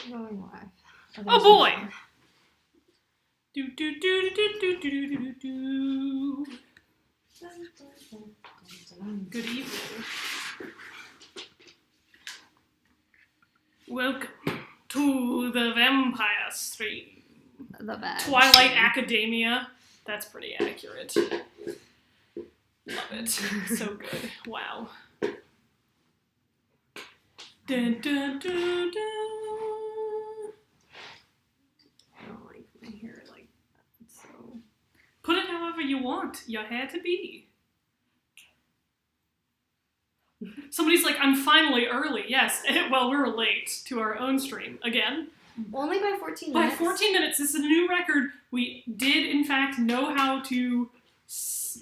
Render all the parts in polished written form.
Going live. Oh boy! Do do do do do do do do. Good evening. Welcome to the vampire stream. The bad Twilight Academia. That's pretty accurate. Love it. So good. Wow. Dun, dun, dun, dun. I don't like my hair like that, so... Put it however you want your hair to be. Somebody's like, I'm finally early. Yes, well, we're late to our own stream. Again. Only by 14 By minutes? 14 minutes. This is a new record. We did, in fact, know how to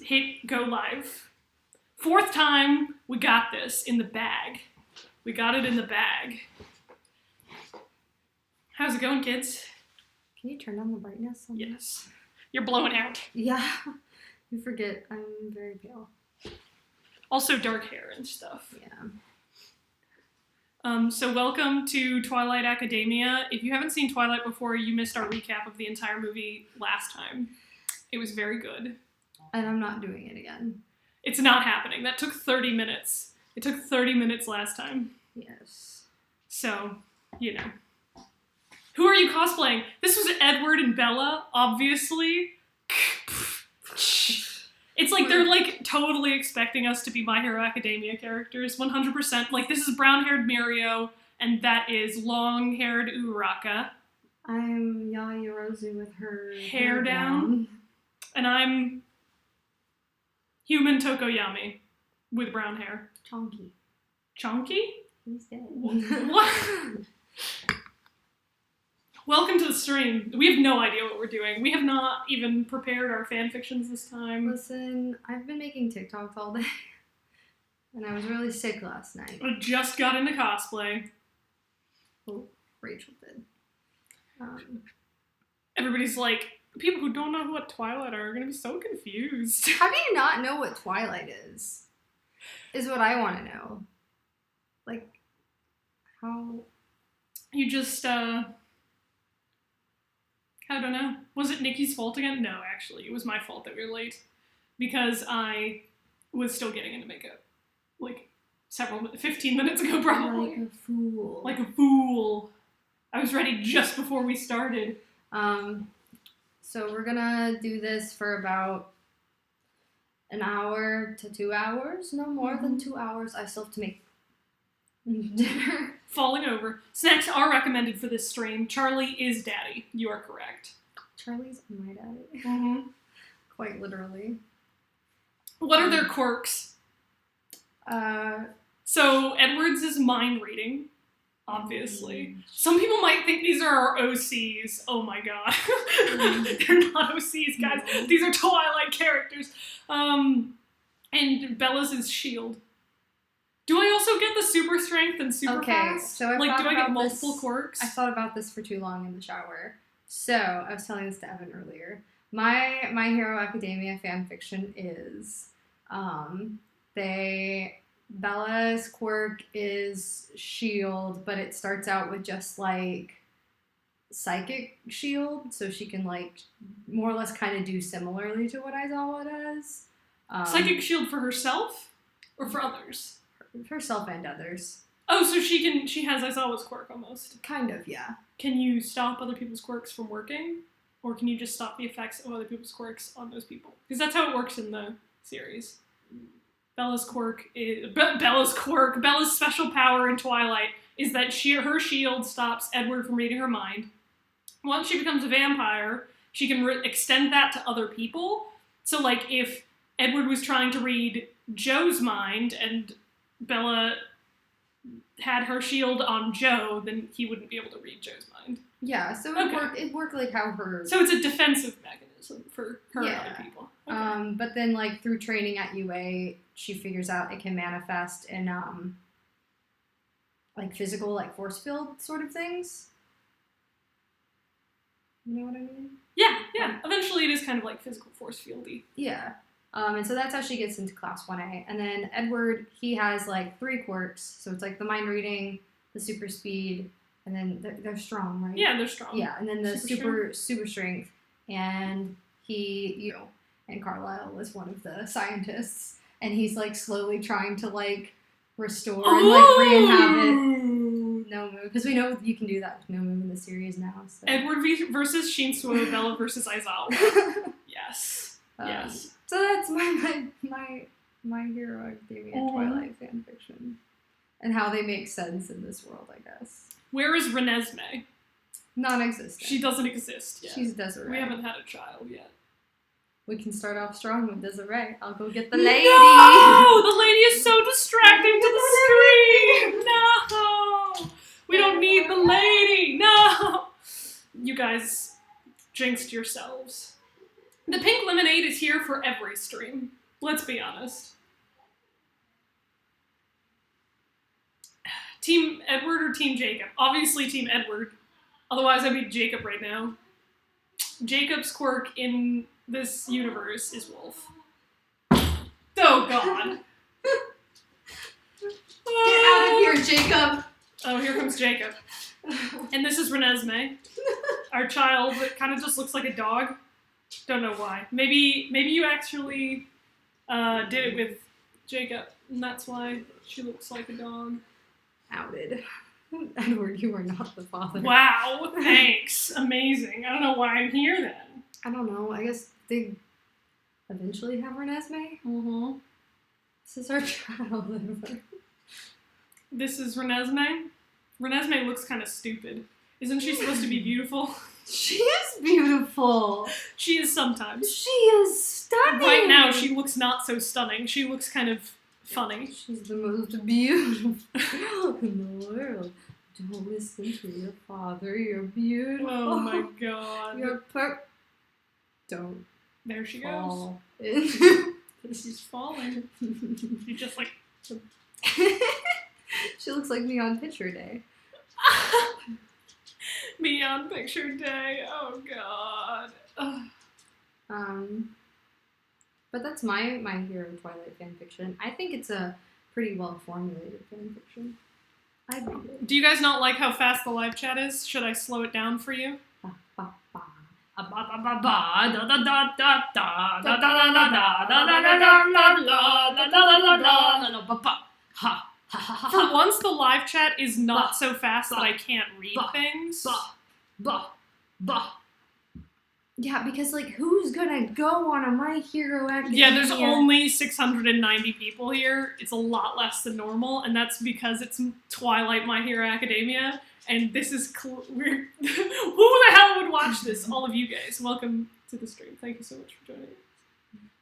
hit go live. Fourth time, we got this in the bag. We got it in the bag. How's it going, kids? Can you turn down the brightness? Yes. You're blowing out. Yeah. You forget I'm very pale. Also dark hair and stuff. Yeah. So welcome to Twilight Academia. If you haven't seen Twilight before, you missed our recap of the entire movie last time. It was very good. And I'm not doing it again. It's not happening. That took 30 minutes. It took 30 minutes last time. Yes. So, you know. Who are you cosplaying? This was Edward and Bella, obviously. It's like they're like totally expecting us to be My Hero Academia characters, 100%. Like this is brown-haired Mirio, and that is long-haired Uraka. I'm Yaoyorozu with her Hair down. And I'm human Tokoyami with brown hair. Chonky. Chonky? He's dead. What? Welcome to the stream. We have no idea what we're doing. We have not even prepared our fan fictions this time. Listen, I've been making TikToks all day. And I was really sick last night. I just got into cosplay. Oh, Rachel did. Everybody's like, people who don't know what Twilight are going to be so confused. How do you not know what Twilight is? Is what I want to know. Like, how... You just, I don't know. Was it Nikki's fault again? No, actually. It was my fault that we were late. Because I was still getting into makeup. Like, 15 minutes ago, probably. Like a fool. Like a fool. I was ready just before we started. So we're gonna do this for about an hour to 2 hours. No more than 2 hours. I still have to make dinner. Falling over. Snacks are recommended for this stream. Charlie is daddy. You are correct. Charlie's my daddy. Mm-hmm. Quite literally. What are their quirks? So Edwards is mind reading, obviously. Some people might think these are our OCs. Oh my god. They're not OCs, guys. These are Twilight characters. And Bella's is shield. Do I also get the super strength and super fast? So like, do I get multiple quirks? I thought about this for too long in the shower. So, I was telling this to Evan earlier. My Hero Academia fanfiction is, Bella's quirk is shield, but it starts out with just, like, psychic shield, so she can, like, more or less kind of do similarly to what Aizawa does. Psychic shield for herself? Or for others? Herself and others. Oh, so she has Aizawa's quirk almost. Kind of, yeah. Can you stop other people's quirks from working? Or can you just stop the effects of other people's quirks on those people? Because that's how it works in the series. Bella's special power in Twilight is that her shield stops Edward from reading her mind. Once she becomes a vampire, she can extend that to other people. So, like, if Edward was trying to read Joe's mind and Bella had her shield on Joe, then he wouldn't be able to read Joe's mind. Yeah, so it worked like how her... So it's a defensive mechanism for her and other people. Okay. But then, like, through training at UA, she figures out it can manifest in, like, physical, like, force field sort of things. You know what I mean? Yeah. Eventually it is kind of like physical force fieldy. Yeah. And so that's how she gets into Class 1A. And then Edward, he has, like, 3 quirks. So it's, like, the mind reading, the super speed, and then they're strong, right? Yeah, they're strong. Yeah, and then the Super super strength, and he, and Carlisle was one of the scientists, and he's like slowly trying to like restore and like re-inhabit Nomu, because we know you can do that with Nomu in the series now. So. Edward versus Shinsuo, Bella versus Aizawa. Yes. Yes. So that's my Hero Academia Twilight fanfiction, and how they make sense in this world, I guess. Where is Renesmee? Non-existent. She doesn't exist yet. She's Desiree. We haven't had a child yet. We can start off strong with Desiree. I'll go get the lady. No! The lady is so distracting to the screen! No! We don't need the lady! No! You guys jinxed yourselves. The pink lemonade is here for every stream. Let's be honest. Team Edward or Team Jacob? Obviously Team Edward. Otherwise I'd be Jacob right now. Jacob's quirk in this universe is Wolf. Oh god. Get out of here, Jacob! Oh, here comes Jacob. And this is Renesmee, our child that kind of just looks like a dog. Don't know why. Maybe you actually did it with Jacob, and that's why she looks like a dog. Outed. Edward, you are not the father. Wow, thanks. Amazing. I don't know why I'm here then. I don't know. I guess they eventually have Renesmee. Mm-hmm. This is our child. This is Renesmee. Renesmee looks kind of stupid. Isn't she supposed to be beautiful? She is beautiful. She is sometimes. She is stunning. Right now, she looks not so stunning. She looks kind of funny. She's the most beautiful girl in the world. Don't listen to your father. You're beautiful. Oh my god. You're Don't. There she fall. goes. She's falling. She's just like... She looks like me on picture day. Me on picture day. Oh god. Ugh. But that's my Hero Twilight fanfiction. I think it's a pretty well formulated fanfiction. I read it. Do you guys not like how fast the live chat is? Should I slow it down for you? For once, the live chat is not so fast that I can't read things. Yeah, because, like, who's gonna go on a My Hero Academia? Yeah, there's only 690 people here. It's a lot less than normal, and that's because it's Twilight My Hero Academia, and this is weird. Who the hell would watch this? All of you guys. Welcome to the stream. Thank you so much for joining.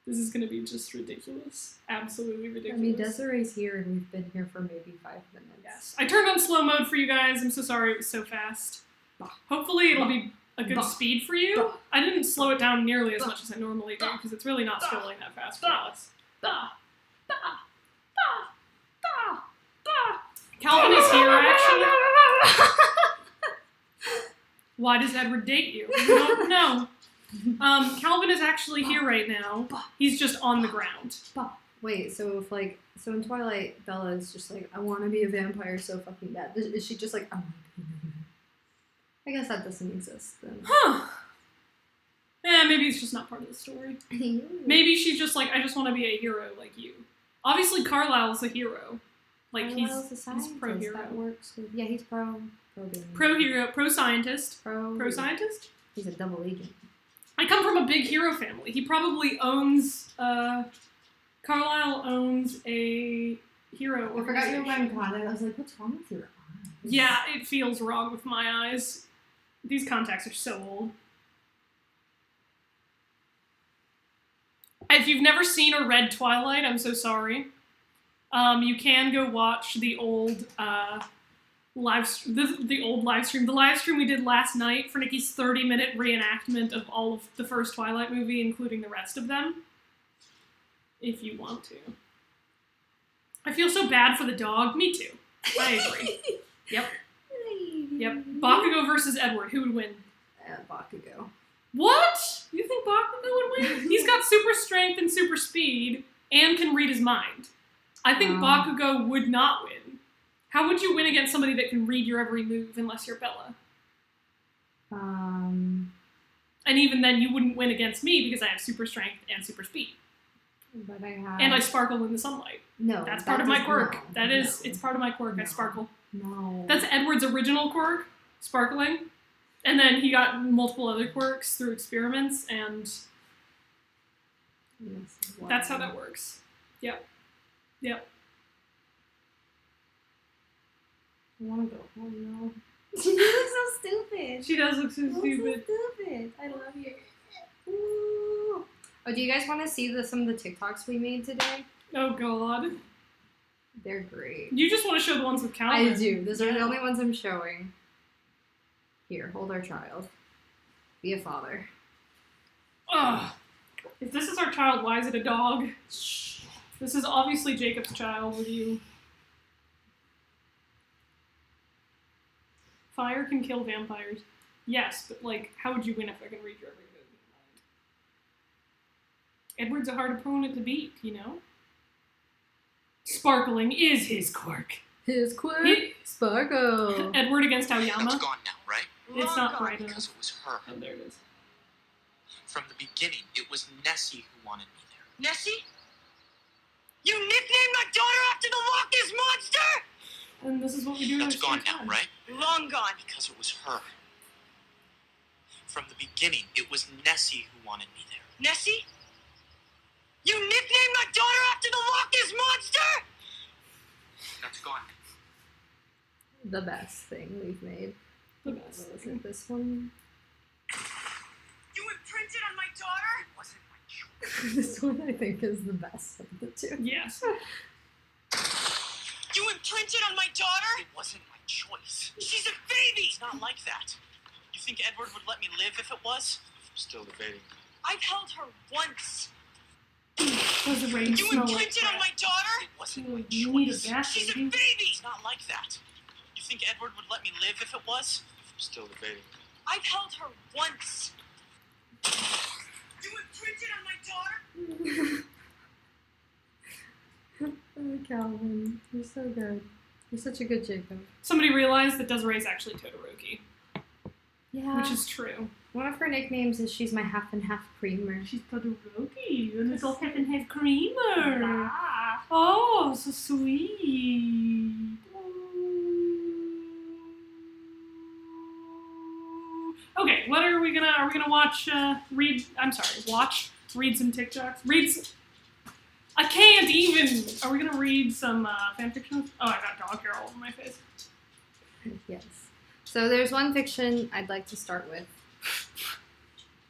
This is gonna be just ridiculous. Absolutely ridiculous. I mean, Desiree's here, and we've been here for maybe 5 minutes. Yes. I turned on slow mode for you guys. I'm so sorry it was so fast. Hopefully it'll be a good speed for you. I didn't slow it down nearly as much as I normally do, because it's really not scrolling that fast for us. Calvin is here, actually. Why does Edward date you? I don't know. Calvin is actually here right now. He's just on the ground. Wait, so in Twilight, Bella is just like, I want to be a vampire so fucking bad. Is she just like, oh my god? I guess that doesn't exist then. Huh. Maybe it's just not part of the story. Maybe she's just like, I just want to be a hero like you. Obviously, Carlisle's a hero. Like, he's pro-hero. That works with, yeah, he's pro-hero. Pro-scientist. Pro-scientist? He's a double agent. I come from a big hero family. He probably owns, Carlisle owns a hero organization. I forgot you were wearing glasses. I was like, what's wrong with your eyes? Yeah, it feels wrong with my eyes. These contacts are so old. If you've never seen or read Twilight, I'm so sorry. You can go watch the old live stream we did last night for Nikki's 30-minute reenactment of all of the first Twilight movie, including the rest of them. If you want to. I feel so bad for the dog. Me too. I agree. Yep. Bakugo versus Edward. Who would win? Bakugo. What? You think Bakugo would win? He's got super strength and super speed, and can read his mind. I think Bakugo would not win. How would you win against somebody that can read your every move unless you're Bella? And even then, you wouldn't win against me because I have super strength and super speed. But I have... And I sparkle in the sunlight. No. That's part of my quirk. No, It's part of my quirk. No. I sparkle. No. That's Edward's original quirk, sparkling. And then he got multiple other quirks through experiments, and that's how that works. Yep. I want to go home now. She looks so stupid. She does look so stupid. So stupid. I love you. Ooh. Oh, do you guys want to see some of the TikToks we made today? Oh, God. They're great. You just want to show the ones with Calvin. I do. Those are the only ones I'm showing. Here, hold our child. Be a father. Ugh. If this is our child, why is it a dog? This is obviously Jacob's child with you. Fire can kill vampires. Yes, but, like, how would you win if I can read your every move in mind? Edward's a hard opponent to beat, you know? Sparkling is his quirk. His quirk? Sparkle. Edward against Aoyama. That's gone now, right? It's not bright Because enough. it was her. Oh, there it is. From the beginning, it was Nessie who wanted me there. Nessie? You nicknamed my daughter after the Loch Ness Monster? And this is what we do. That's gone now, right? Long gone. Because it was her. From the beginning, it was Nessie who wanted me there. Nessie? You nicknamed my daughter after the Loch Ness Monster? That's gone. The best thing we've made. The best. What was it, this one? You imprinted on my daughter? It wasn't my choice. This one I think is the best of the two. Yes. You imprinted on my daughter? It wasn't my choice. She's a baby! It's not like that. You think Edward would let me live if it was? I'm still debating. I've held her once. Does the rain You smell like imprinted on crap? my daughter? It wasn't my You need a choice. gas She's a station. baby! It's not like that. You think Edward would let me live if it was? I'm still debating. I've held her once. You imprinted on my daughter? Oh, Calvin, you're so good. You're such a good Jacob. Somebody realized that Desiree is actually Todoroki, Yeah. which is true. One of her nicknames is she's my half and half creamer. She's Todoroki, a little half and half creamer. Ah. Oh, so sweet. Okay, what are we gonna watch? Read some TikToks. I can't even. Are we gonna read some fanfiction? Oh, I got dog hair all over my face. Yes. So there's one fiction I'd like to start with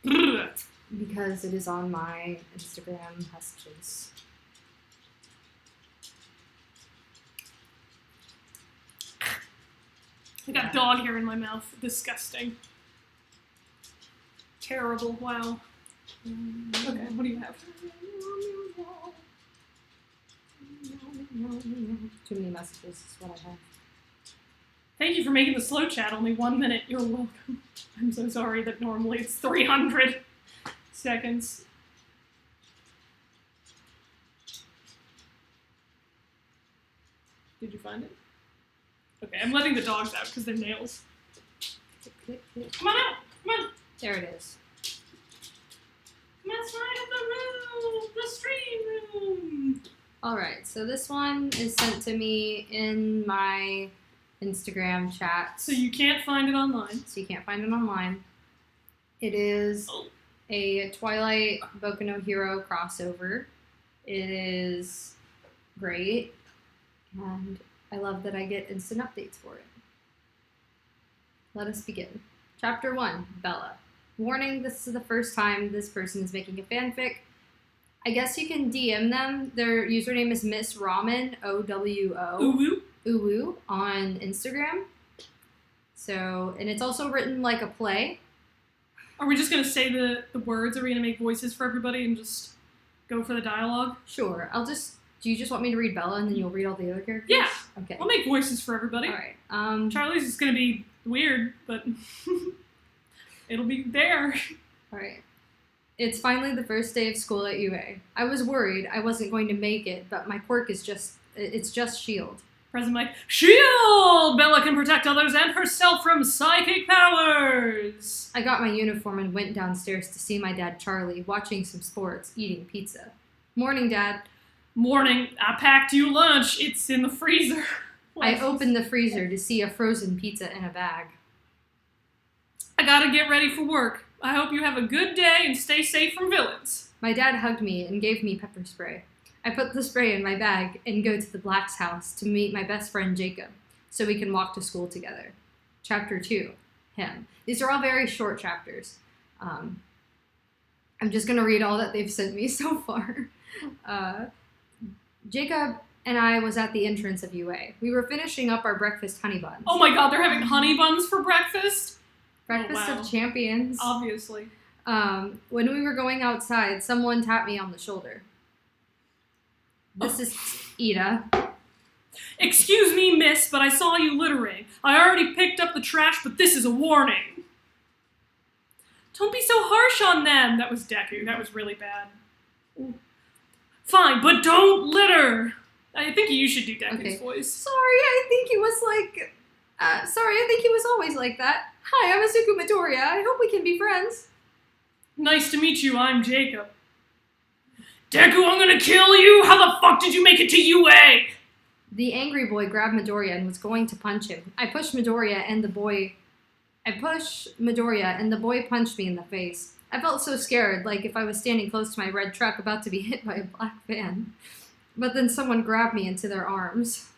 because it is on my Instagram messages. I got dog hair in my mouth. Disgusting. Terrible. Wow. Okay, what do you have? Too many messages is what I have. Thank you for making the slow chat only 1 minute. You're welcome. I'm so sorry that normally it's 300 seconds. Did you find it? Okay, I'm letting the dogs out because they're nails. Click, click. Come on out! Come on! There it is. Let's ride up the room! The stream room! Alright, so this one is sent to me in my Instagram chat. So you can't find it online. So you can't find it online. It is a Twilight Boku no Hero crossover. It is great, and I love that I get instant updates for it. Let us begin. Chapter 1, Bella. Warning, this is the first time this person is making a fanfic. I guess you can DM them. Their username is Miss Ramen, OWO. Uwu? Uwu on Instagram. So, and it's also written like a play. Are we just going to say the words? Are we going to make voices for everybody and just go for the dialogue? Sure, do you just want me to read Bella and then you'll read all the other characters? Yeah. Okay. We'll make voices for everybody. Alright, Charlie's is going to be weird, but it'll be there. alright. It's finally the first day of school at UA. I was worried I wasn't going to make it, but my quirk is it's just shield. President Mike, shield! Bella can protect others and herself from psychic powers! I got my uniform and went downstairs to see my dad Charlie, watching some sports, eating pizza. Morning, Dad. Morning, I packed you lunch. It's in the freezer. I opened the freezer to see a frozen pizza in a bag. I gotta get ready for work. I hope you have a good day and stay safe from villains. My dad hugged me and gave me pepper spray. I put the spray in my bag and go to the Black's house to meet my best friend Jacob, so we can walk to school together. Chapter 2, him. These are all very short chapters. I'm just going to read all that they've sent me so far. Jacob and I was at the entrance of UA. We were finishing up our breakfast honey buns. Oh my god, they're having honey buns for breakfast? Breakfast Oh, wow. of champions. Obviously. When we were going outside, someone tapped me on the shoulder. This is Ida. Excuse me, miss, but I saw you littering. I already picked up the trash, but this is a warning. Don't be so harsh on them. That was Deku. That was really bad. Fine, but don't litter. I think you should do Deku's voice. Sorry, I think he was always like that. Hi, I'm Asuku Midoriya. I hope we can be friends. Nice to meet you. I'm Jacob. Deku, I'm gonna kill you! How the fuck did you make it to UA? The angry boy grabbed Midoriya and was going to punch him. I pushed Midoriya and the boy punched me in the face. I felt so scared, like if I was standing close to my red truck about to be hit by a black van. But then someone grabbed me into their arms.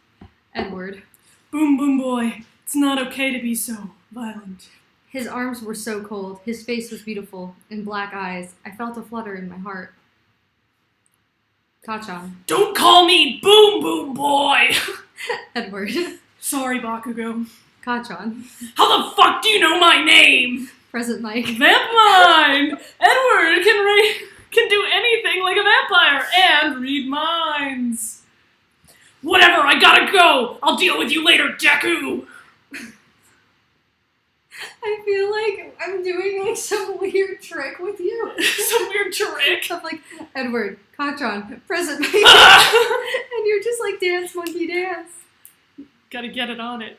Edward. Boom boom boy, it's not okay to be so violent. His arms were so cold, his face was beautiful, and black eyes. I felt a flutter in my heart. Kachan. Don't call me Boom Boom Boy! Edward. Sorry, Bakugo. Kachan. How the fuck do you know my name? Present Mike. Vampire! Edward can do anything like a vampire and read minds. Whatever, I gotta go! I'll deal with you later, Deku! I feel like I'm doing like some weird trick with you. Some weird trick? I'm like, Edward, Kachan, present Mike. And you're just like, dance, monkey, dance. Gotta get it on it.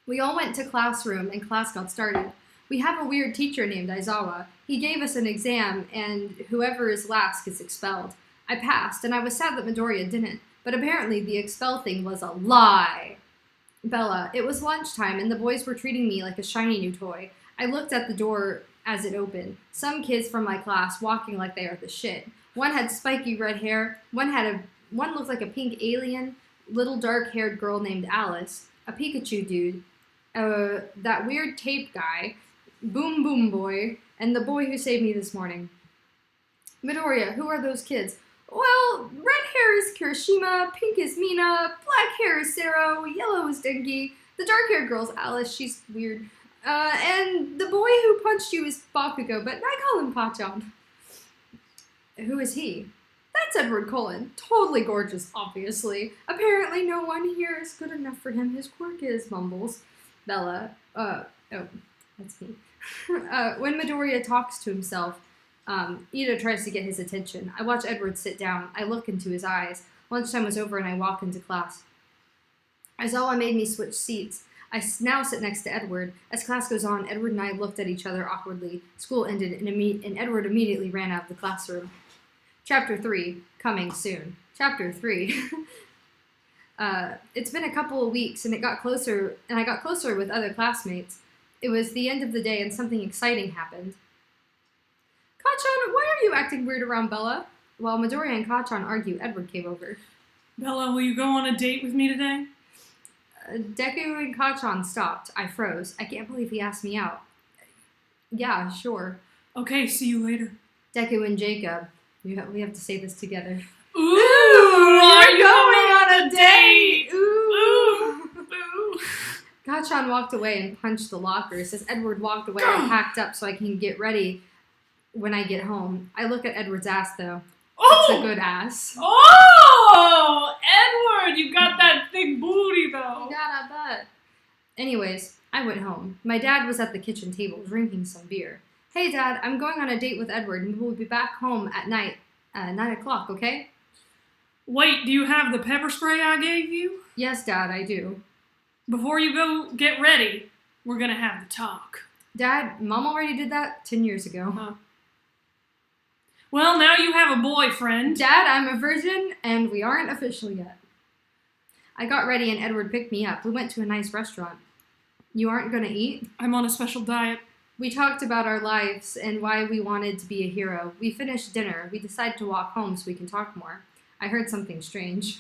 We all went to classroom and class got started. We have a weird teacher named Aizawa. He gave us an exam and whoever is last gets expelled. I passed and I was sad that Midoriya didn't, but apparently the expel thing was a lie. Bella, it was lunchtime and the boys were treating me like a shiny new toy. I looked at the door as it opened. Some kids from my class walking like they are the shit. One had spiky red hair, one looked like a pink alien, little dark-haired girl named Alice, a Pikachu dude, that weird tape guy, Boom Boom Boy, and the boy who saved me this morning. Midoriya, who are those kids? Well, red hair is Kirishima, pink is Mina, black hair is Sero, yellow is Denki, the dark-haired girl's Alice, she's weird, and the boy who punched you is Bakugo, but I call him Kachan. Who is he? That's Edward Cullen. Totally gorgeous, obviously. Apparently no one here is good enough for him. His quirk is, mumbles. Bella. Oh, that's me. When Midoriya talks to himself, Ida tries to get his attention. I watch Edward sit down. I look into his eyes. Lunchtime was over and I walk into class. Aizawa made me switch seats. I now sit next to Edward. As class goes on, Edward and I looked at each other awkwardly. School ended and Edward immediately ran out of the classroom. Chapter 3, coming soon. Chapter 3. It's been a couple of weeks and I got closer with other classmates. It was the end of the day and something exciting happened. Kachan, why are you acting weird around Bella? While Midoriya and Kachan argue, Edward came over. Bella, will you go on a date with me today? Deku and Kachan stopped. I froze. I can't believe he asked me out. Yeah, sure. Okay, see you later. Deku and Jacob. We have to say this together. Ooh, you're going on a date! Ooh. Ooh. Kachan walked away and punched the lockers. As Edward walked away, I packed up so I can get ready when I get home. I look at Edward's ass, though. Oh! It's a good ass. Oh! Edward, you got that big booty, though. You got a butt. Anyways, I went home. My dad was at the kitchen table drinking some beer. Hey, Dad, I'm going on a date with Edward, and we'll be back home at night, 9 o'clock, okay? Wait, do you have the pepper spray I gave you? Yes, Dad, I do. Before you go get ready, we're gonna have the talk. Dad, Mom already did that 10 years ago. Huh. Well, now you have a boyfriend. Dad, I'm a virgin, and we aren't official yet. I got ready and Edward picked me up. We went to a nice restaurant. You aren't gonna eat? I'm on a special diet. We talked about our lives and why we wanted to be a hero. We finished dinner. We decided to walk home so we can talk more. I heard something strange.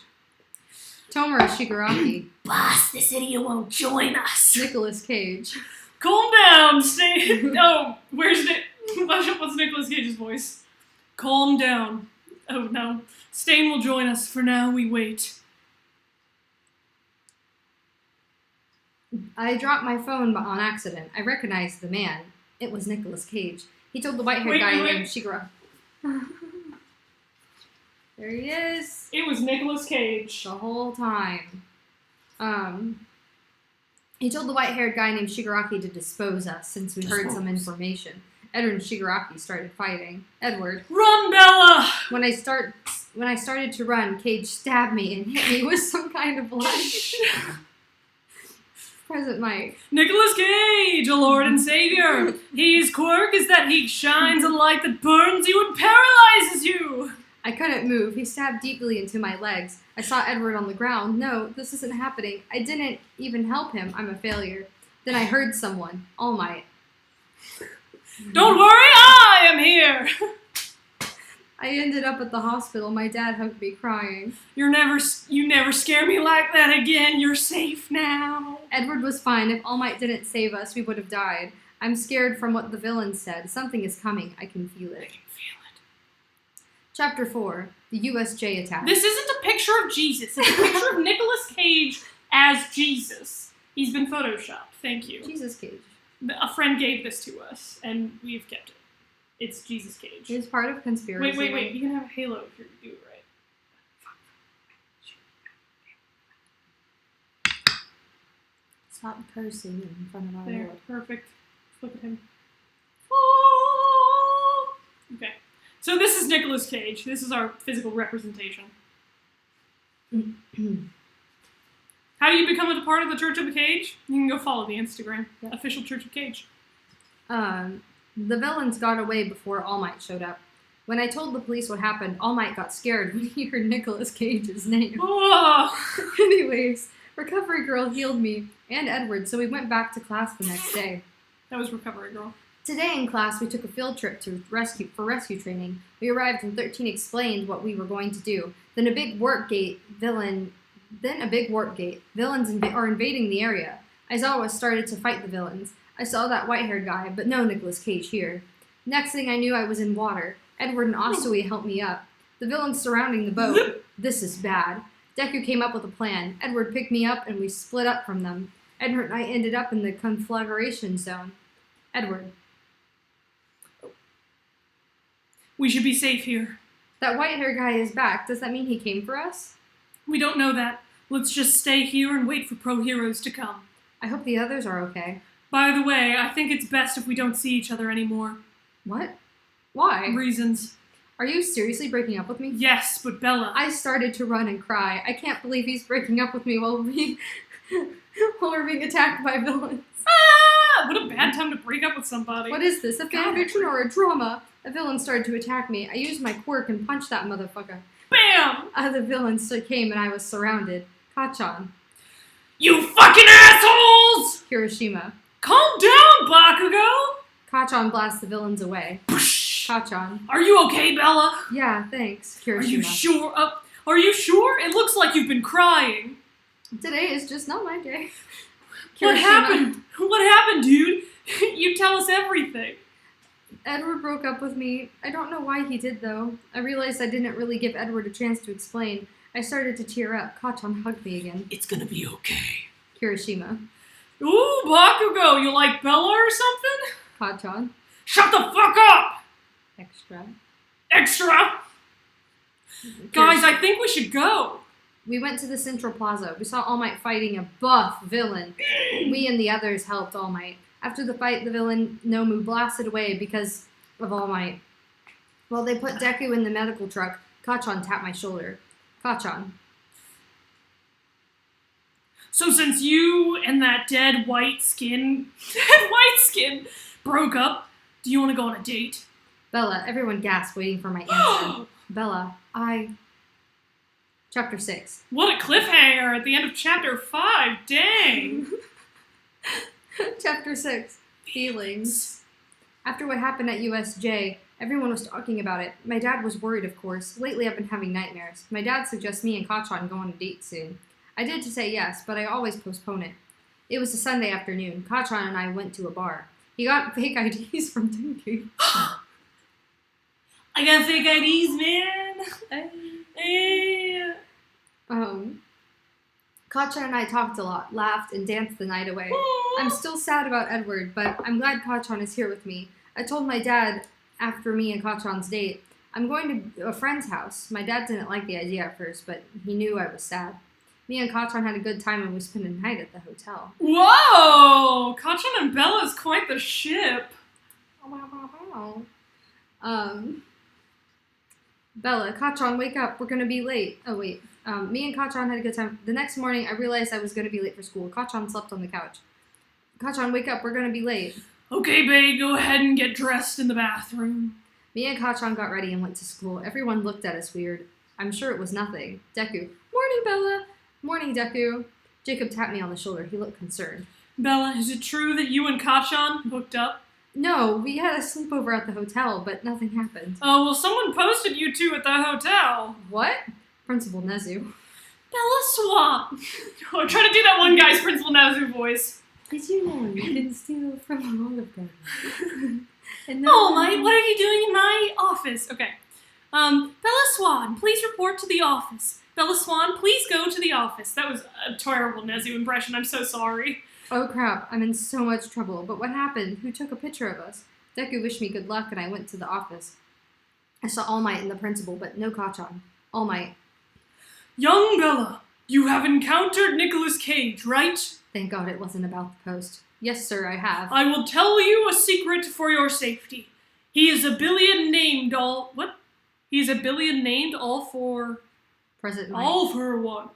Tomura Shigaraki. Boss, this idiot won't join us. Nicolas Cage. Calm down, Stain. Oh, where's Nick? What's Nicolas Cage's voice? Calm down. Oh no. Stain will join us. For now, we wait. I dropped my phone on accident. I recognized the man. It was Nicolas Cage. He told the white-haired guy named Shigaraki. There he is. It was Nicolas Cage. The whole time. He told the white-haired guy named Shigaraki to dispose us since we heard some information. Edward and Shigaraki started fighting. Edward. Run, Bella! When I started to run, Cage stabbed me and hit me with some kind of light. Present Mike. Nicolas Cage, a lord and savior. His quirk is that he shines a light that burns you and paralyzes you. I couldn't move. He stabbed deeply into my legs. I saw Edward on the ground. No, this isn't happening. I didn't even help him. I'm a failure. Then I heard someone. All Might. Don't worry, I am here. I ended up at the hospital. My dad hugged me crying. You never scare me like that again. You're safe now. Edward was fine. If All Might didn't save us, we would have died. I'm scared from what the villain said. Something is coming. I can feel it. Chapter 4. The USJ attack. This isn't a picture of Jesus. It's a picture of Nicolas Cage as Jesus. He's been photoshopped. Thank you. Jesus Cage. A friend gave this to us, and we've kept it. It's Jesus Cage. It's part of conspiracy. Wait. You can have a halo if you do it right. Stop cursing in front of our There. Lord. Perfect. Look at him. Oh! Okay. So this is Nicolas Cage. This is our physical representation. How do you become a part of the Church of the Cage? You can go follow the Instagram. Yeah. Official Church of Cage. The villains got away before All Might showed up. When I told the police what happened, All Might got scared when he heard Nicolas Cage's name. Oh! Anyways, Recovery Girl healed me and Edward, so we went back to class the next day. That was Recovery Girl. Today in class, we took a field trip to rescue training. We arrived and 13 explained what we were going to do. Then a big warp gate. Villains are invading the area. Aizawa started to fight the villains. I saw that white-haired guy, but no Nicolas Cage here. Next thing I knew, I was in water. Edward and Asui helped me up. The villains surrounding the boat. This is bad. Deku came up with a plan. Edward picked me up and we split up from them. Edward and I ended up in the conflagration zone. Edward. We should be safe here. That white-haired guy is back. Does that mean he came for us? We don't know that. Let's just stay here and wait for pro-heroes to come. I hope the others are okay. By the way, I think it's best if we don't see each other anymore. What? Why? Reasons. Are you seriously breaking up with me? Yes, but Bella... I started to run and cry. I can't believe he's breaking up with me while we're being attacked by villains. Ah! What a bad time to break up with somebody. What is this, a fanfiction or a drama? A villain started to attack me. I used my quirk and punched that motherfucker. Bam! The villains came and I was surrounded. Kachan. You fucking assholes! Hiroshima. Calm down, Bakugo! Kachan blasts the villains away. Kachan. Are you okay, Bella? Yeah, thanks. Are Hiroshima. you sure? Are you sure? It looks like you've been crying. Today is just not my day. What Hiroshima. happened? What happened, dude? You tell us everything. Edward broke up with me. I don't know why he did, though. I realized I didn't really give Edward a chance to explain. I started to tear up. Kachan hugged me again. It's gonna be okay. Hiroshima. Ooh, Bakugo, you like Bella or something? Kachan. Shut the fuck up! Extra. Extra! Guys, I think we should go. We went to the Central Plaza. We saw All Might fighting a buff villain. We and the others helped All Might. After the fight, the villain Nomu blasted away because of All Might. While they put Deku in the medical truck, Kachan tapped my shoulder. Kachan. So since you and that dead white skin broke up, do you want to go on a date? Bella, everyone gasped, waiting for my answer. Bella, Chapter 6. What a cliffhanger at the end of chapter 5, dang! Chapter 6. Feelings. After what happened at USJ, everyone was talking about it. My dad was worried, of course. Lately I've been having nightmares. My dad suggests me and Kachan go on a date soon. I did to say yes, but I always postpone it. It was a Sunday afternoon. Kachan and I went to a bar. He got fake IDs from Dinky. I got fake IDs, man! Hey. Kachan and I talked a lot, laughed, and danced the night away. I'm still sad about Edward, but I'm glad Kachan is here with me. I told my dad, after me and Kachan's date, I'm going to a friend's house. My dad didn't like the idea at first, but he knew I was sad. Me and Kachan had a good time and we spent a night at the hotel. Whoa! Kachan and Bella is quite the ship. Bella, Kachan, wake up. We're gonna be late. Oh, wait. Me and Kachan had a good time. The next morning, I realized I was gonna be late for school. Kachan slept on the couch. Kachan, wake up. We're gonna be late. Okay, babe, go ahead and get dressed in the bathroom. Me and Kachan got ready and went to school. Everyone looked at us weird. I'm sure it was nothing. Deku. Morning, Bella. Morning, Deku. Jacob tapped me on the shoulder. He looked concerned. Bella, is it true that you and Kachan hooked up? No, we had a sleepover at the hotel, but nothing happened. Oh, well, someone posted you two at the hotel. What? Principal Nezu. Bella Swan. Oh, I'm trying to do that one guy's Principal Nezu voice. Did you know you can steal from all of them? Oh, what are you doing in my office? Okay. Bella Swan, please report to the office. Bella Swan, please go to the office. That was a terrible Nezu impression. I'm so sorry. Oh crap, I'm in so much trouble. But what happened? Who took a picture of us? Deku wished me good luck and I went to the office. I saw All Might and the principal, but no Kachan. All Might. Young Bella, you have encountered Nicolas Cage, right? Thank God it wasn't about the post. Yes, sir, I have. I will tell you a secret for your safety. He is a billion named all... What? He is a billion named all for... President Might. All for one.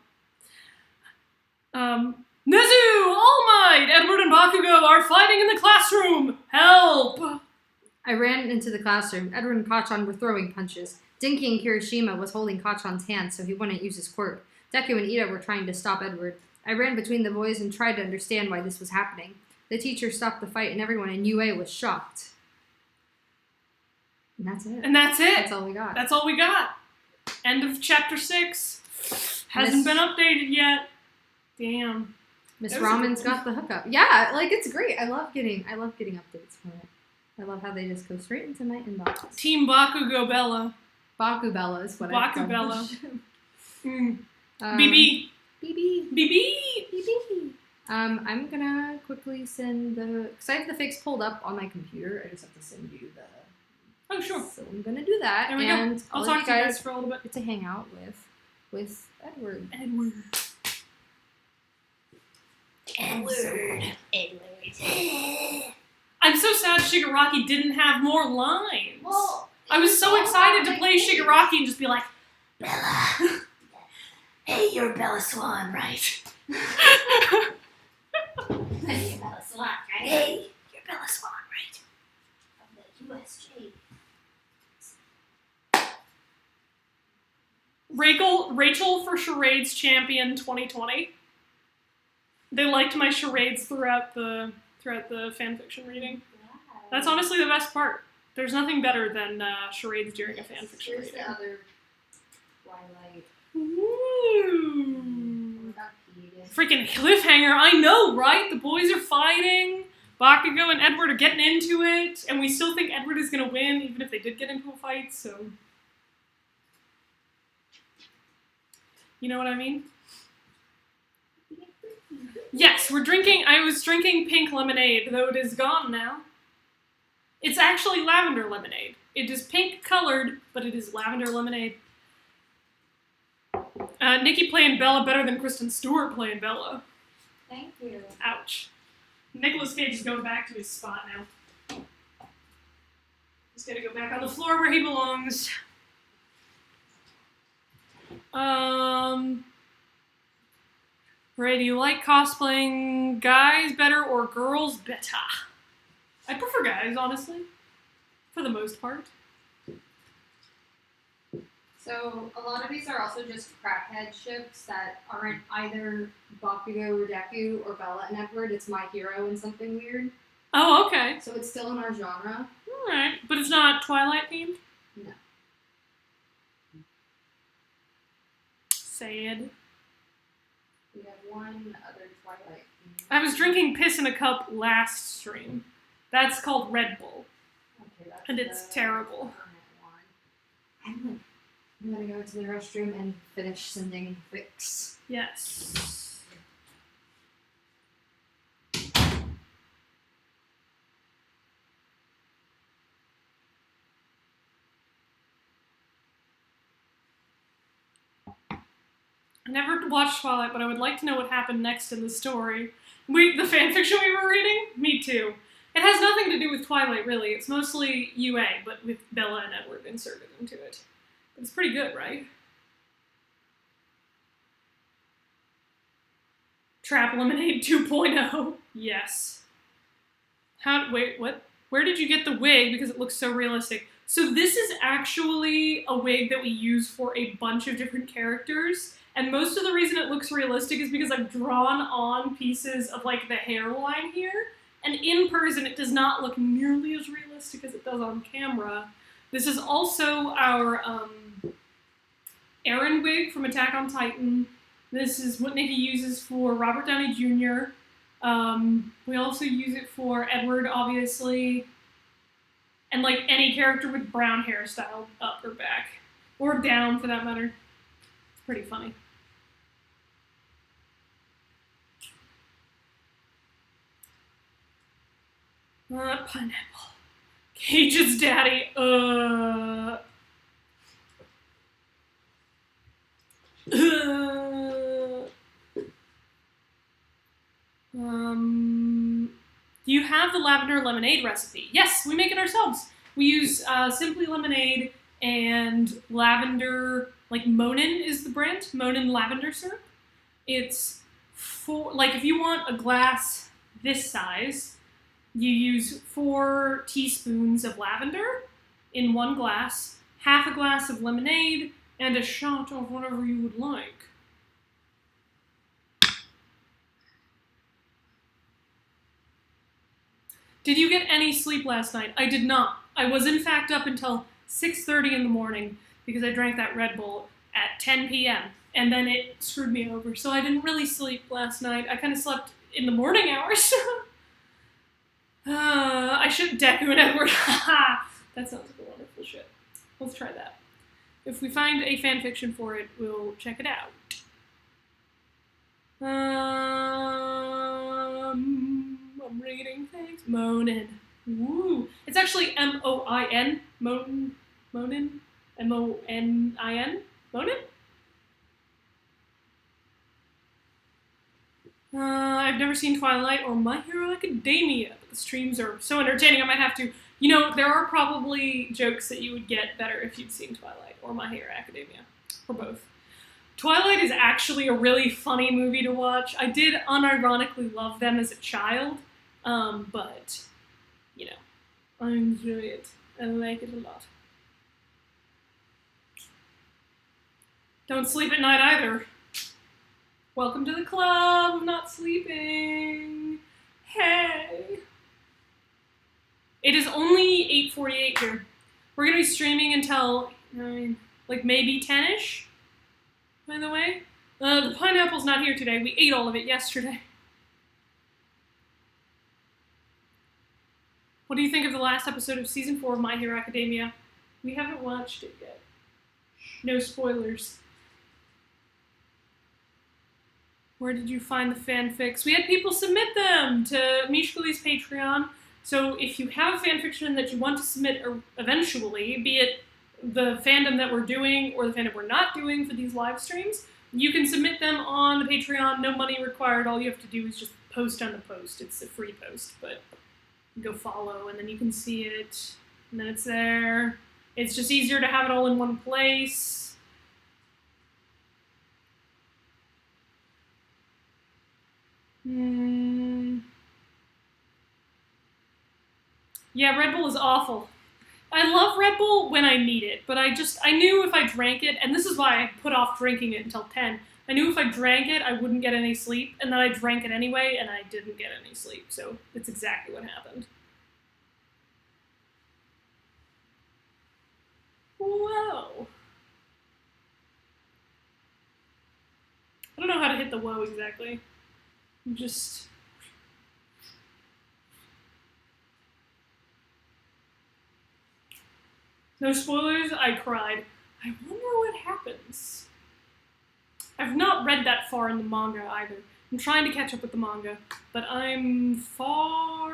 Nezu! All Might! Edward and Bakugo are fighting in the classroom! Help! I ran into the classroom. Edward and Kachan were throwing punches. Dinky and Kirishima was holding Kachan's hand so he wouldn't use his quirk. Deku and Ida were trying to stop Edward. I ran between the boys and tried to understand why this was happening. The teacher stopped the fight and everyone in UA was shocked. And that's it. And that's it. That's all we got. That's all we got. End of chapter 6. Hasn't been updated yet. Damn. Miss Ramen's got the hookup. Yeah, like it's great. I love getting updates from it. I love how they just go straight into my inbox. Team Bakugo Bella. Baku Bella is what Baku I call Bella. BB. BB. BB. I'm gonna quickly send because I have the fix pulled up on my computer. I just have to send you the. Oh sure. So I'm gonna do that. There we and go. I'll all talk of to you guys for a little bit. Get to hang out with Edward. I'm so sad Shigaraki didn't have more lines. Well, I was so excited to play Shigaraki and just be like, Bella. Hey, you're Bella Swan, right? Hey, Bella Swan, right? Hey, you're Bella Swan, right? Of the USJ. Rachel for Charades Champion 2020. They liked my charades throughout the fanfiction reading. That's honestly the best part. There's nothing better than charades during a fanfiction Here's reading. the other Twilight. Ooh. Freaking cliffhanger, I know, right? The boys are fighting. Bakugo and Edward are getting into it, and we still think Edward is gonna win, even if they did get into a fight, so... You know what I mean? Yes, I was drinking pink lemonade, though it is gone now. It's actually lavender lemonade. It is pink colored, but it is lavender lemonade. Nikki playing Bella better than Kristen Stewart playing Bella. Thank you. Ouch. Nicolas Cage is going back to his spot now. He's gonna go back on the floor where he belongs. Ray, do you like cosplaying guys better or girls better? I prefer guys, honestly, for the most part. So a lot of these are also just crackhead ships that aren't either Bakugo or Deku or Bella and Edward. It's My Hero and something weird. Oh, okay. So it's still in our genre. Alright. But it's not Twilight themed? No. Sad. We have one other Twilight. I was drinking piss in a cup last stream. That's called Red Bull. Okay, that's And it's terrible. I'm gonna go to the restroom and finish sending fics. Yes. I never watched Twilight, but I would like to know what happened next in the story. The fanfiction we were reading? Me too. It has nothing to do with Twilight, really. It's mostly UA, but with Bella and Edward inserted into it. But it's pretty good, right? Trap Lemonade 2.0. Yes. Wait, what? Where did you get the wig? Because it looks so realistic. So this is actually a wig that we use for a bunch of different characters. And most of the reason it looks realistic is because I've drawn on pieces of, like, the hairline here. And in person, it does not look nearly as realistic as it does on camera. This is also our Eren wig from Attack on Titan. This is what Nikki uses for Robert Downey Jr. We also use it for Edward, obviously. And, like, any character with brown hair styled up or back. Or down, for that matter. It's pretty funny. Pineapple. Cage's daddy. Do you have the lavender lemonade recipe? Yes, we make it ourselves. We use Simply Lemonade and lavender, like Monin is the brand, Monin lavender syrup. It's if you want a glass this size, you use 4 teaspoons of lavender in one glass, half a glass of lemonade, and a shot of whatever you would like. Did you get any sleep last night? I did not. I was in fact up until 6:30 in the morning because I drank that Red Bull at 10 p.m. and then it screwed me over. So I didn't really sleep last night. I kind of slept in the morning hours. I should Deku and Edward. That sounds like a wonderful shit. Let's try that. If we find a fanfiction for it, we'll check it out. I'm reading things. Monin. Woo. It's actually M-O-I-N. Monin. M-O-N-I-N. Monin? I've never seen Twilight or My Hero Academia, but the streams are so entertaining I might have to. You know, there are probably jokes that you would get better if you'd seen Twilight or My Hero Academia, or both. Twilight is actually a really funny movie to watch. I did unironically love them as a child, but, you know, I enjoy it. I like it a lot. Don't sleep at night either. Welcome to the club of not sleeping. Hey. It is only 8:48 here. We're going to be streaming until, like, maybe 10-ish, by the way. The pineapple's not here today. We ate all of it yesterday. What do you think of the last episode of Season 4 of My Hero Academia? We haven't watched it yet. No spoilers. Where did you find the fanfics? We had people submit them to Mishkali's Patreon. So if you have a fanfiction that you want to submit eventually, be it the fandom that we're doing or the fandom we're not doing for these live streams, you can submit them on the Patreon. No money required. All you have to do is just post on the post. It's a free post, but go follow and then you can see it. And then it's there. It's just easier to have it all in one place. Yeah, Red Bull is awful. I love Red Bull when I need it, but I knew if I drank it, and this is why I put off drinking it until 10. I knew if I drank it, I wouldn't get any sleep, and then I drank it anyway, and I didn't get any sleep, so it's exactly what happened. Whoa. I don't know how to hit the whoa exactly. Just... No spoilers, I cried. I wonder what happens. I've not read that far in the manga either. I'm trying to catch up with the manga, but I'm far,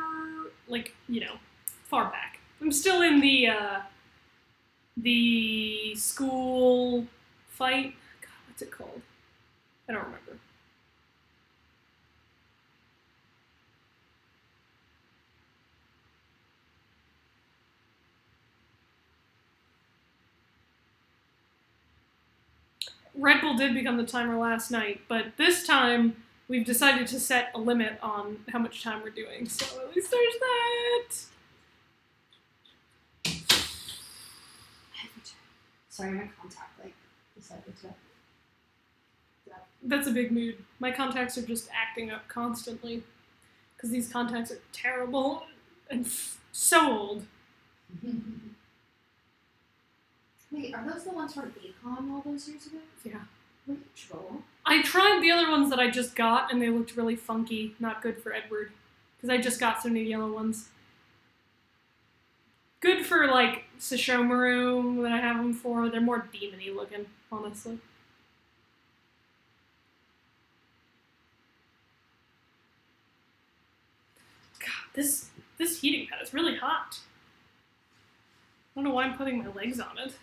far back. I'm still in the school fight. God, what's it called? I don't remember. Red Bull did become the timer last night, but this time we've decided to set a limit on how much time we're doing, so at least there's that. Sorry, my contact decided to. That's a big mood. My contacts are just acting up constantly because these contacts are terrible and so old. Wait, are those the ones from Econ all those years ago? Yeah. Wait, troll. I tried the other ones that I just got, and they looked really funky. Not good for Edward, because I just got so many yellow ones. Good for, Sesshomaru that I have them for. They're more demon-y looking, honestly. God, this heating pad is really hot. I don't know why I'm putting my legs on it.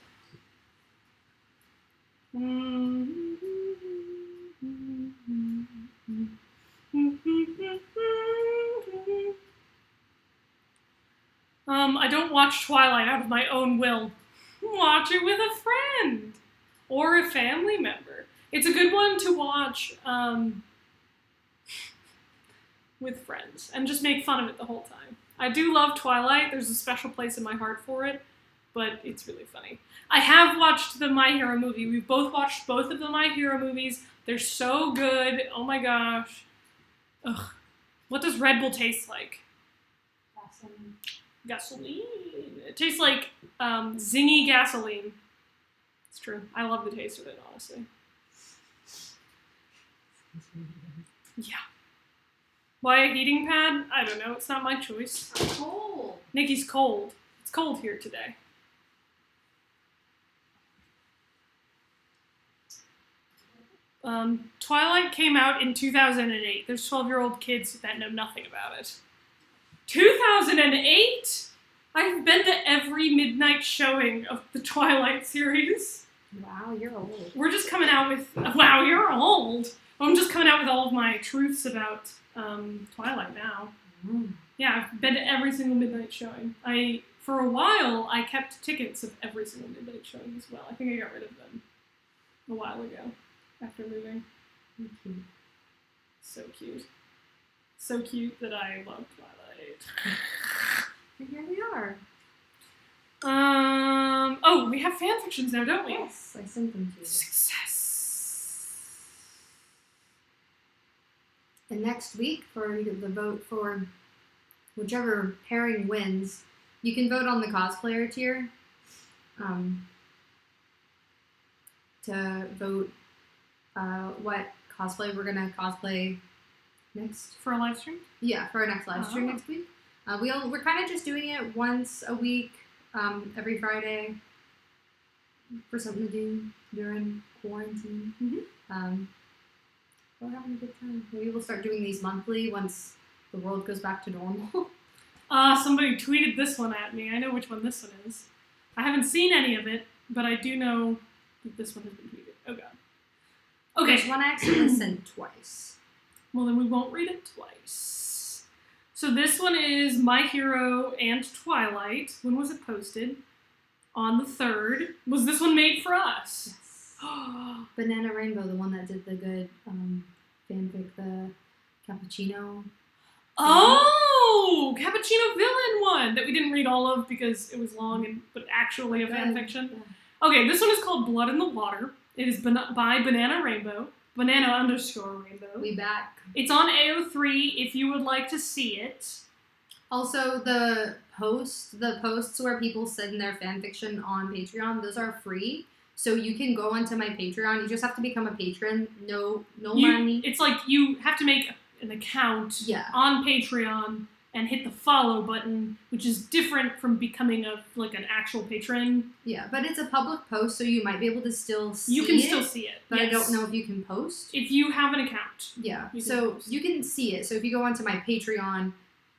I don't watch Twilight out of my own will. Watch it with a friend or a family member. It's a good one to watch with friends and just make fun of it the whole time. I do love Twilight. There's a special place in my heart for it, but it's really funny. I have watched the My Hero movie. We've both watched both of the My Hero movies. They're so good. Oh my gosh. Ugh. What does Red Bull taste like? Gasoline. It tastes like zingy gasoline. It's true. I love the taste of it, honestly. Yeah. Why a heating pad? I don't know. It's not my choice. I'm cold. Nikki's cold. It's cold here today. Twilight came out in 2008. There's 12-year-old kids that know nothing about it. 2008? I've been to every midnight showing of the Twilight series. Wow, you're old. We're just coming out with... Wow, you're old. I'm just coming out with all of my truths about Twilight now. Yeah, I've been to every single midnight showing. For a while, I kept tickets of every single midnight showing as well. I think I got rid of them a while ago after moving. Cute. So cute. So cute that I love Twilight. And here we are. Oh, we have fanfictions now, don't we? Yes, I sent them to you. Success. And next week, for the vote for whichever pairing wins, you can vote on the cosplayer tier. To vote what cosplay we're gonna cosplay next. For a live stream? Yeah, for our next live stream next week. We're kind of just doing it once a week, every Friday, for something to do during quarantine. We're having a good time. Maybe we'll start doing these monthly once the world goes back to normal. Somebody tweeted this one at me. I know which one this one is. I haven't seen any of it, but I do know that this one has been tweeted. Oh god. Okay. There's one I accidentally sent twice. Well, then we won't read it twice. So this one is My Hero and Twilight. When was it posted? On the 3rd. Was this one made for us? Yes. Banana Rainbow, the one that did the good fanfic, the Cappuccino. Oh, Cappuccino Villain one that we didn't read all of because it was long but actually a fan fiction. Yeah. Okay, this one is called Blood in the Water. It is by Banana Rainbow. Banana_Rainbow. We back. It's on AO3 if you would like to see it. Also, the posts where people send their fanfiction on Patreon, those are free. So you can go onto my Patreon. You just have to become a patron. No money. It's like you have to make an account on Patreon and hit the follow button, which is different from becoming an actual patron. Yeah, but it's a public post, so you might be able to still see it. You can still see it, but I don't know if you can post. If you have an account. Yeah, so you can see it. So if you go onto my Patreon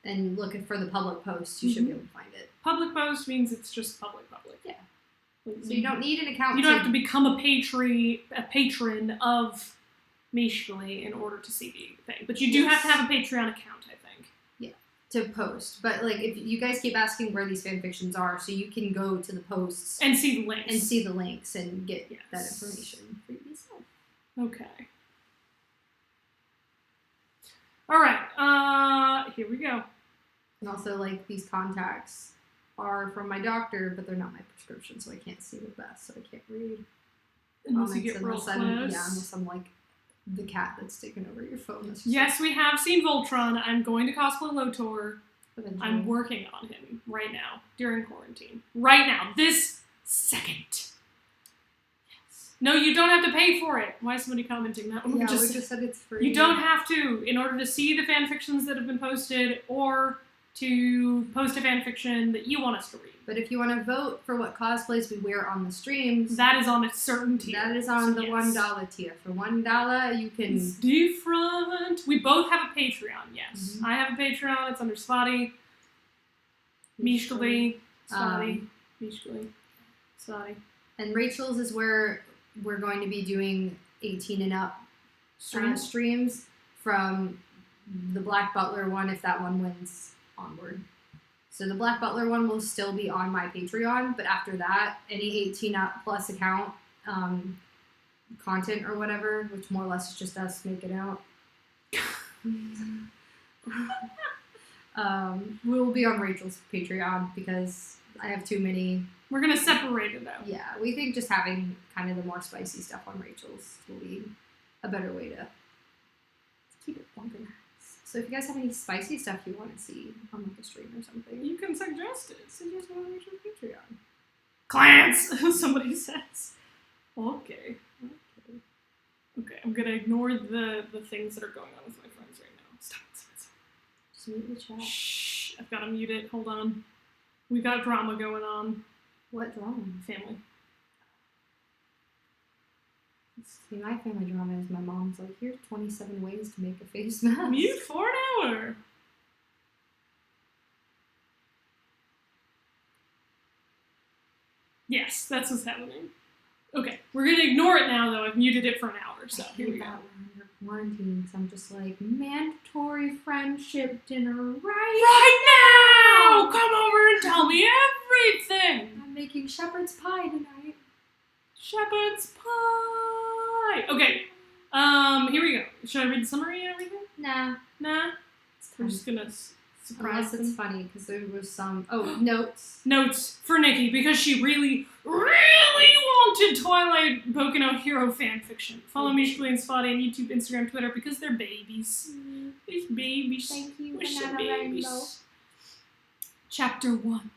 and look for the public post, you should be able to find it. Public post means it's just public. Yeah. So you don't need an account. You don't have to become a patron of Mishkali in order to see the thing. But you do have to have a Patreon account, I think. Yeah, to post. But if you guys keep asking where these fanfictions are, so you can go to the posts and see the links. And get that information for yourself. Okay. Alright, here we go. And also, these contacts are from my doctor, but they're not my prescription, so I can't see the best, so I can't read. Unless you get real close. Unless I'm the cat that's taken over your phone. Yes, we have seen Voltron. I'm going to cosplay Lotor. Eventually. I'm working on him right now, during quarantine. Right now, this second. Yes. No, you don't have to pay for it. Why is somebody commenting that? We just said it's free. You don't have to, in order to see the fanfictions that have been posted, or to post a fanfiction that you want us to read. But if you want to vote for what cosplays we wear on the streams, that is on a certain tier. That is on the $1 tier. For $1, you can. It's different. We both have a Patreon. Yes, I have a Patreon. It's under Svattii, Mishkali, Svattii, Mishkali, Svattii. And Rachel's is where we're going to be doing 18 and up streams from the Black Butler one, if that one wins onward. So the Black Butler one will still be on my Patreon, but after that, any 18 up plus account content or whatever, which more or less is just us making out, will be on Rachel's Patreon because I have too many. We're going to separate it out. Yeah, we think just having kind of the more spicy stuff on Rachel's will be a better way to keep it organized. So if you guys have any spicy stuff you want to see on a stream or something, you can suggest it. Suggest it on Rachel's Patreon. Clans, somebody says. Okay, I'm going to ignore the things that are going on with my friends right now. Stop. Just mute the chat. Shh, I've got to mute it. Hold on. We've got drama going on. What drama? Family. See, my family drama is my mom's like, here's 27 ways to make a face mask. Mute for an hour. Yes, that's what's happening. Okay, we're going to ignore it now, though. I've muted it for an hour, so here we go. We're under quarantine, so I'm just like, mandatory friendship dinner right now! Come over and tell me everything! I'm making shepherd's pie tonight. Shepherd's pie! Okay, here we go. Should I read the summary and everything? Nah. We're just gonna surprise them. It's funny, because there was some... Oh, notes. Notes for Nikki, because she really, really wanted Twilight Boku no Hero fanfiction. Follow Mishkali and Svattii on YouTube, Instagram, Twitter, because they're babies. These babies. Thank you, We're Banana babies. Rainbow. Chapter 1.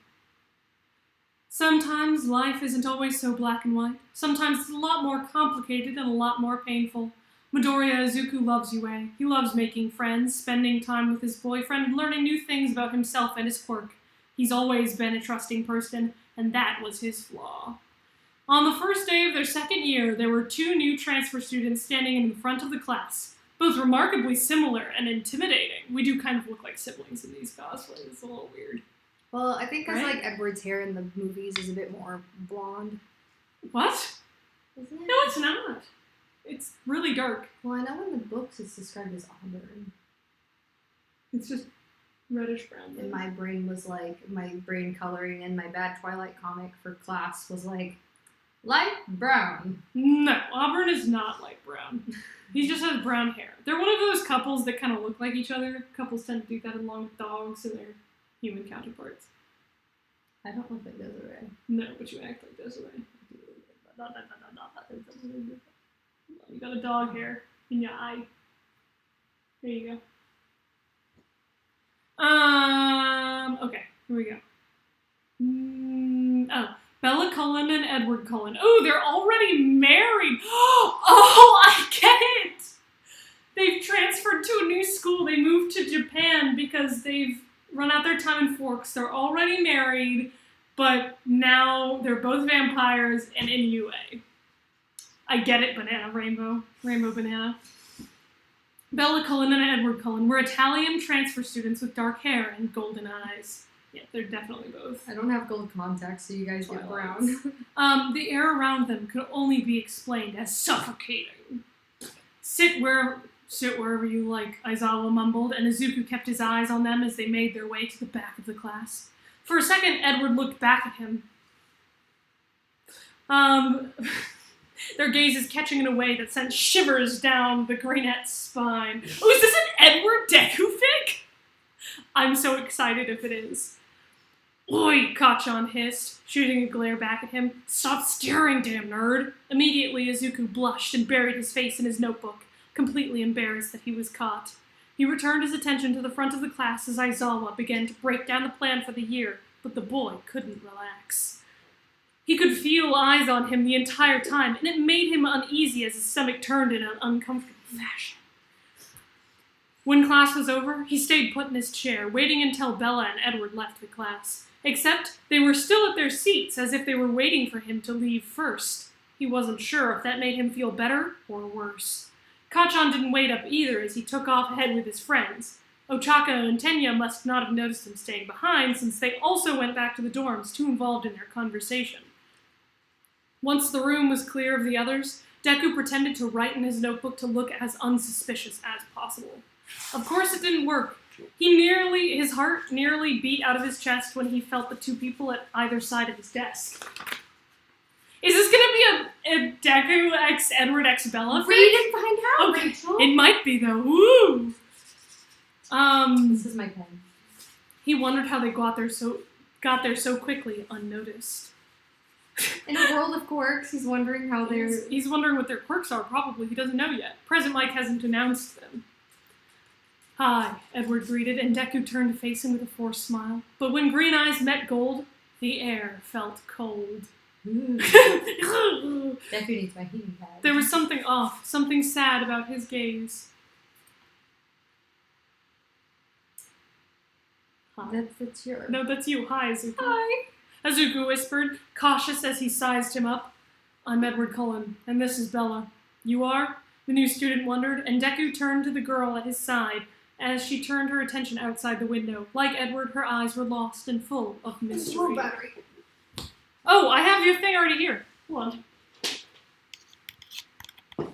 Sometimes life isn't always so black and white. Sometimes it's a lot more complicated and a lot more painful. Midoriya Izuku loves Yue. He loves making friends, spending time with his boyfriend, and learning new things about himself and his quirk. He's always been a trusting person, and that was his flaw. On the first day of their second year, there were 2 new transfer students standing in the front of the class, both remarkably similar and intimidating. We do kind of look like siblings in these cosplays. It's a little weird. Well, I think because Edward's hair in the movies is a bit more blonde. What? Isn't it? No, it's not. It's really dark. Well, I know in the books it's described as auburn. It's just reddish brown. And my brain was like, my brain coloring in my bad Twilight comic for class was like, light brown. No, auburn is not light brown. He just has brown hair. They're one of those couples that kind of look like each other. Couples tend to do that along with dogs and their human counterparts. I don't look like Desiree. No, but you act like Desiree. You got a dog hair in your eye. There you go. Okay, here we go. Bella Cullen and Edward Cullen. Oh, they're already married. Oh, I get it. They've transferred to a new school. They moved to Japan because they've run out their time in Forks. They're already married, but now they're both vampires and in UA. I get it, banana, rainbow banana. Bella Cullen and Edward Cullen were Italian transfer students with dark hair and golden eyes. Yeah, they're definitely both. I don't have gold contacts, so you guys get brown. The air around them could only be explained as suffocating. Sit wherever you like, Aizawa mumbled, and Izuku kept his eyes on them as they made their way to the back of the class. For a second, Edward looked back at him. Their gazes catching in a way that sent shivers down the Greenette's spine. Oh, is this an Edward Deku fic? I'm so excited if it is. Oi, Kachan hissed, shooting a glare back at him. Stop staring, damn nerd. Immediately, Izuku blushed and buried his face in his notebook, completely embarrassed that he was caught. He returned his attention to the front of the class as Aizawa began to break down the plan for the year, but the boy couldn't relax. He could feel eyes on him the entire time, and it made him uneasy as his stomach turned in an uncomfortable fashion. When class was over, he stayed put in his chair, waiting until Bella and Edward left the class. Except they were still at their seats, as if they were waiting for him to leave first. He wasn't sure if that made him feel better or worse. Kachan didn't wait up either as he took off ahead with his friends. Ochaka and Tenya must not have noticed him staying behind, since they also went back to the dorms, too involved in their conversation. Once the room was clear of the others, Deku pretended to write in his notebook to look as unsuspicious as possible. Of course it didn't work. His heart nearly beat out of his chest when he felt the two people at either side of his desk. Is this gonna be a Deku x Edward x Bella fic? Read and find out, Okay, Rachel. it might be though. Woo! This is my pen. He wondered how they got there so quickly, unnoticed. In a world of quirks, he's wondering how they're... He's wondering what their quirks are, probably. He doesn't know yet. Present Mike hasn't announced them. Hi, Edward greeted, and Deku turned to face him with a forced smile. But when green eyes met gold, the air felt cold. Deku needs my heating pad. There was something off, something sad about his gaze. Hi. That's your... No, that's you. Hi, Izuku. Hi. Izuku whispered, cautious as he sized him up. I'm Edward Cullen, and this is Bella. You are? The new student wondered, and Deku turned to the girl at his side as she turned her attention outside the window. Like Edward, her eyes were lost and full of mystery. battery. Oh, I have your thing already here. Hold on.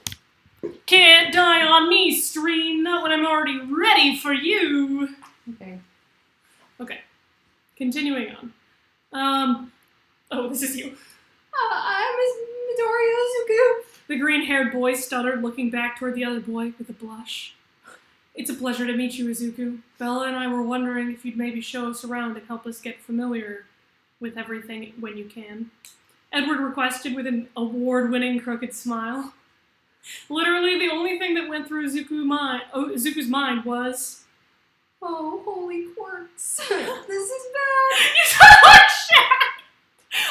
Can't die on me, stream. Not when I'm already ready for you. Okay. Okay. Continuing on. Oh, this is you. I'm Midoriya Izuku. The green-haired boy stuttered, looking back toward the other boy with a blush. It's a pleasure to meet you, Izuku. Bella and I were wondering if you'd maybe show us around and help us get familiar with everything when you can. Edward requested with an award-winning crooked smile. Literally, the only thing that went through Izuku's mind was... Oh, holy quirks. This is bad. You sound like Shaq!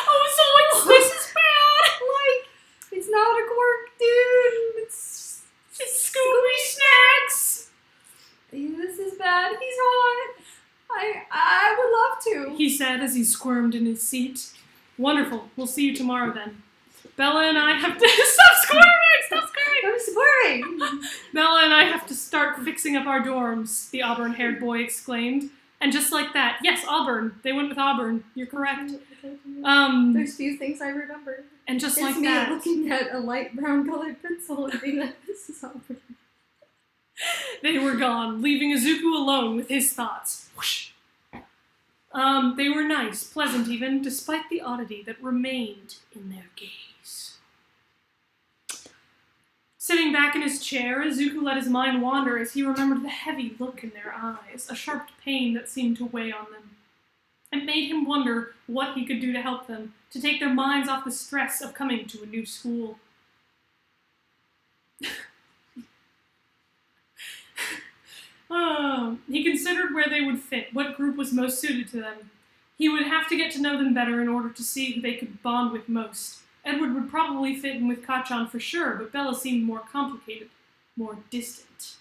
Oh, so this is bad! Like, it's not a quirk, dude. It's Scooby Snacks! This is bad. He's hot. I would love to. He said as he squirmed in his seat. Wonderful. We'll see you tomorrow then. Bella and I have to... Stop squirming! Stop squirming! I'm squirming. Bella and I have to start fixing up our dorms, the auburn-haired boy exclaimed. And just like that, yes, Auburn. They went with Auburn. You're correct. There's few things I remember. And just It's like me that... looking at a light brown colored pencil and being like, this is Auburn. They were gone, leaving Izuku alone with his thoughts. Whoosh. They were nice, pleasant even, despite the oddity that remained in their gaze. Sitting back in his chair, Izuku let his mind wander as he remembered the heavy look in their eyes, a sharp pain that seemed to weigh on them. It made him wonder what he could do to help them, to take their minds off the stress of coming to a new school. He considered where they would fit, what group was most suited to them. He would have to get to know them better in order to see who they could bond with most. Edward would probably fit in with Kacchan for sure, but Bella seemed more complicated, more distant.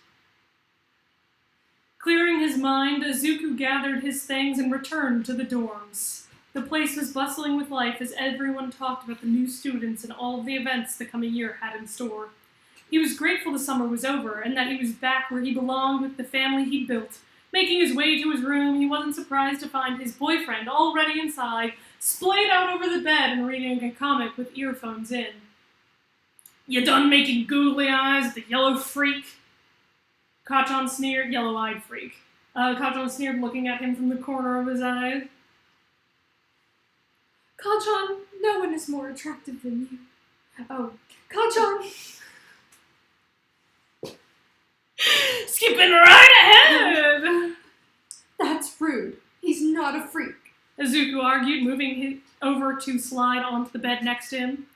Clearing his mind, Izuku gathered his things and returned to the dorms. The place was bustling with life as everyone talked about the new students and all of the events the coming year had in store. He was grateful the summer was over and that he was back where he belonged with the family he'd built. Making his way to his room, he wasn't surprised to find his boyfriend already inside, splayed out over the bed and reading a comic with earphones in. "You done making googly eyes at the yellow freak?" Kacchan sneered, yellow-eyed freak. Kacchan sneered, looking at him from the corner of his eye. Kacchan, no one is more attractive than you. Oh, Kacchan! Skipping right ahead! That's rude. He's not a freak. Izuku argued, moving over to slide onto the bed next to him.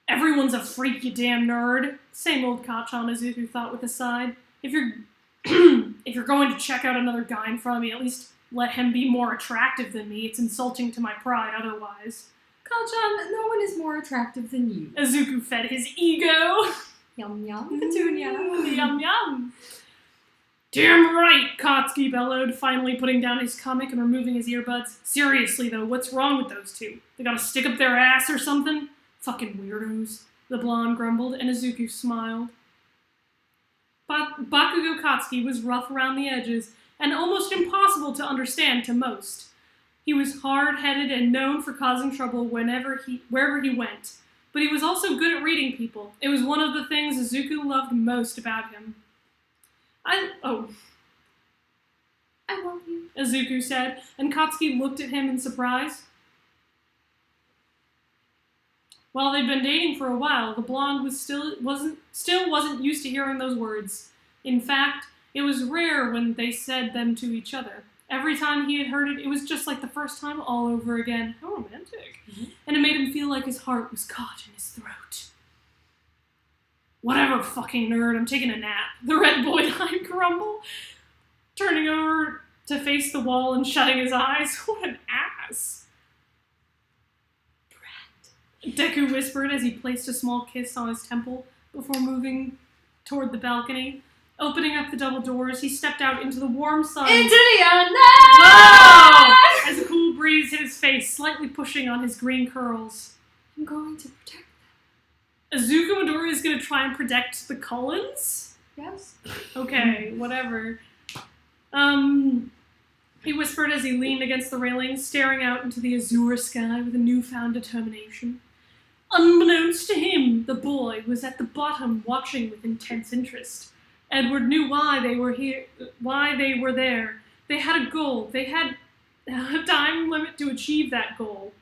"Everyone's a freak, you damn nerd." Same old Kacchan, Izuku thought with a sigh. If you're going to check out another guy in front of me, at least let him be more attractive than me. It's insulting to my pride otherwise. Kacchan, no one is more attractive than you. Izuku fed his ego. Yum yum, Petunia. Yum yum. "Damn right," Katsuki bellowed, finally putting down his comic and removing his earbuds. "Seriously though, what's wrong with those two? They gotta stick up their ass or something? Fucking weirdos," the blonde grumbled, and Izuku smiled. Bakugo Katsuki was rough around the edges and almost impossible to understand to most. He was hard-headed and known for causing trouble wherever he went, but he was also good at reading people. It was one of the things Izuku loved most about him. I love you," Izuku said, and Katsuki looked at him in surprise. While they'd been dating for a while, the blonde still wasn't used to hearing those words. In fact, it was rare when they said them to each other. Every time he had heard it, it was just like the first time all over again. How romantic. Mm-hmm. And it made him feel like his heart was caught in his throat. "Whatever, fucking nerd, I'm taking a nap," the red boy eyed grumble, turning over to face the wall and shutting his eyes. What an ass. "Brat," Deku whispered as he placed a small kiss on his temple before moving toward the balcony. Opening up the double doors, he stepped out into the warm sun. Into the unknown! Whoa! As a cool breeze hit his face, slightly pushing on his green curls. "I'm going to protect Izuku Midori is going to try and protect the Cullens? them." Yes. Okay, whatever. He whispered as he leaned against the railing, staring out into the azure sky with a newfound determination. Unbeknownst to him, the boy was at the bottom watching with intense interest. Edward knew why they were there. They had a goal. They had a time limit to achieve that goal.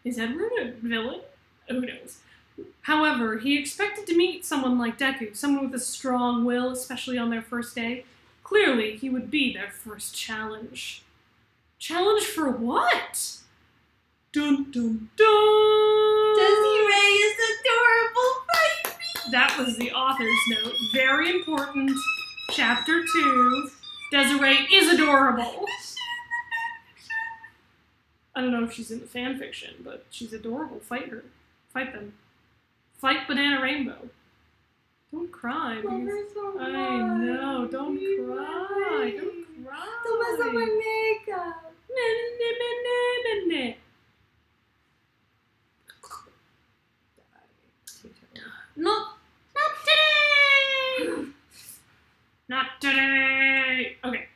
Is Edward a villain? Who knows? However, he expected to meet someone like Deku, someone with a strong will, especially on their first day. Clearly, he would be their first challenge. Challenge for what? Dun dun dun! Desiree is adorable, baby! That was the author's note. Very important. Chapter 2. Desiree is adorable. I don't know if she's in the fanfiction, but she's adorable. Fight her. Fight them. Fight Banana Rainbow. Don't cry. So I know. Don't cry. Don't cry. Don't mess up my makeup. Not today! Not today! Okay.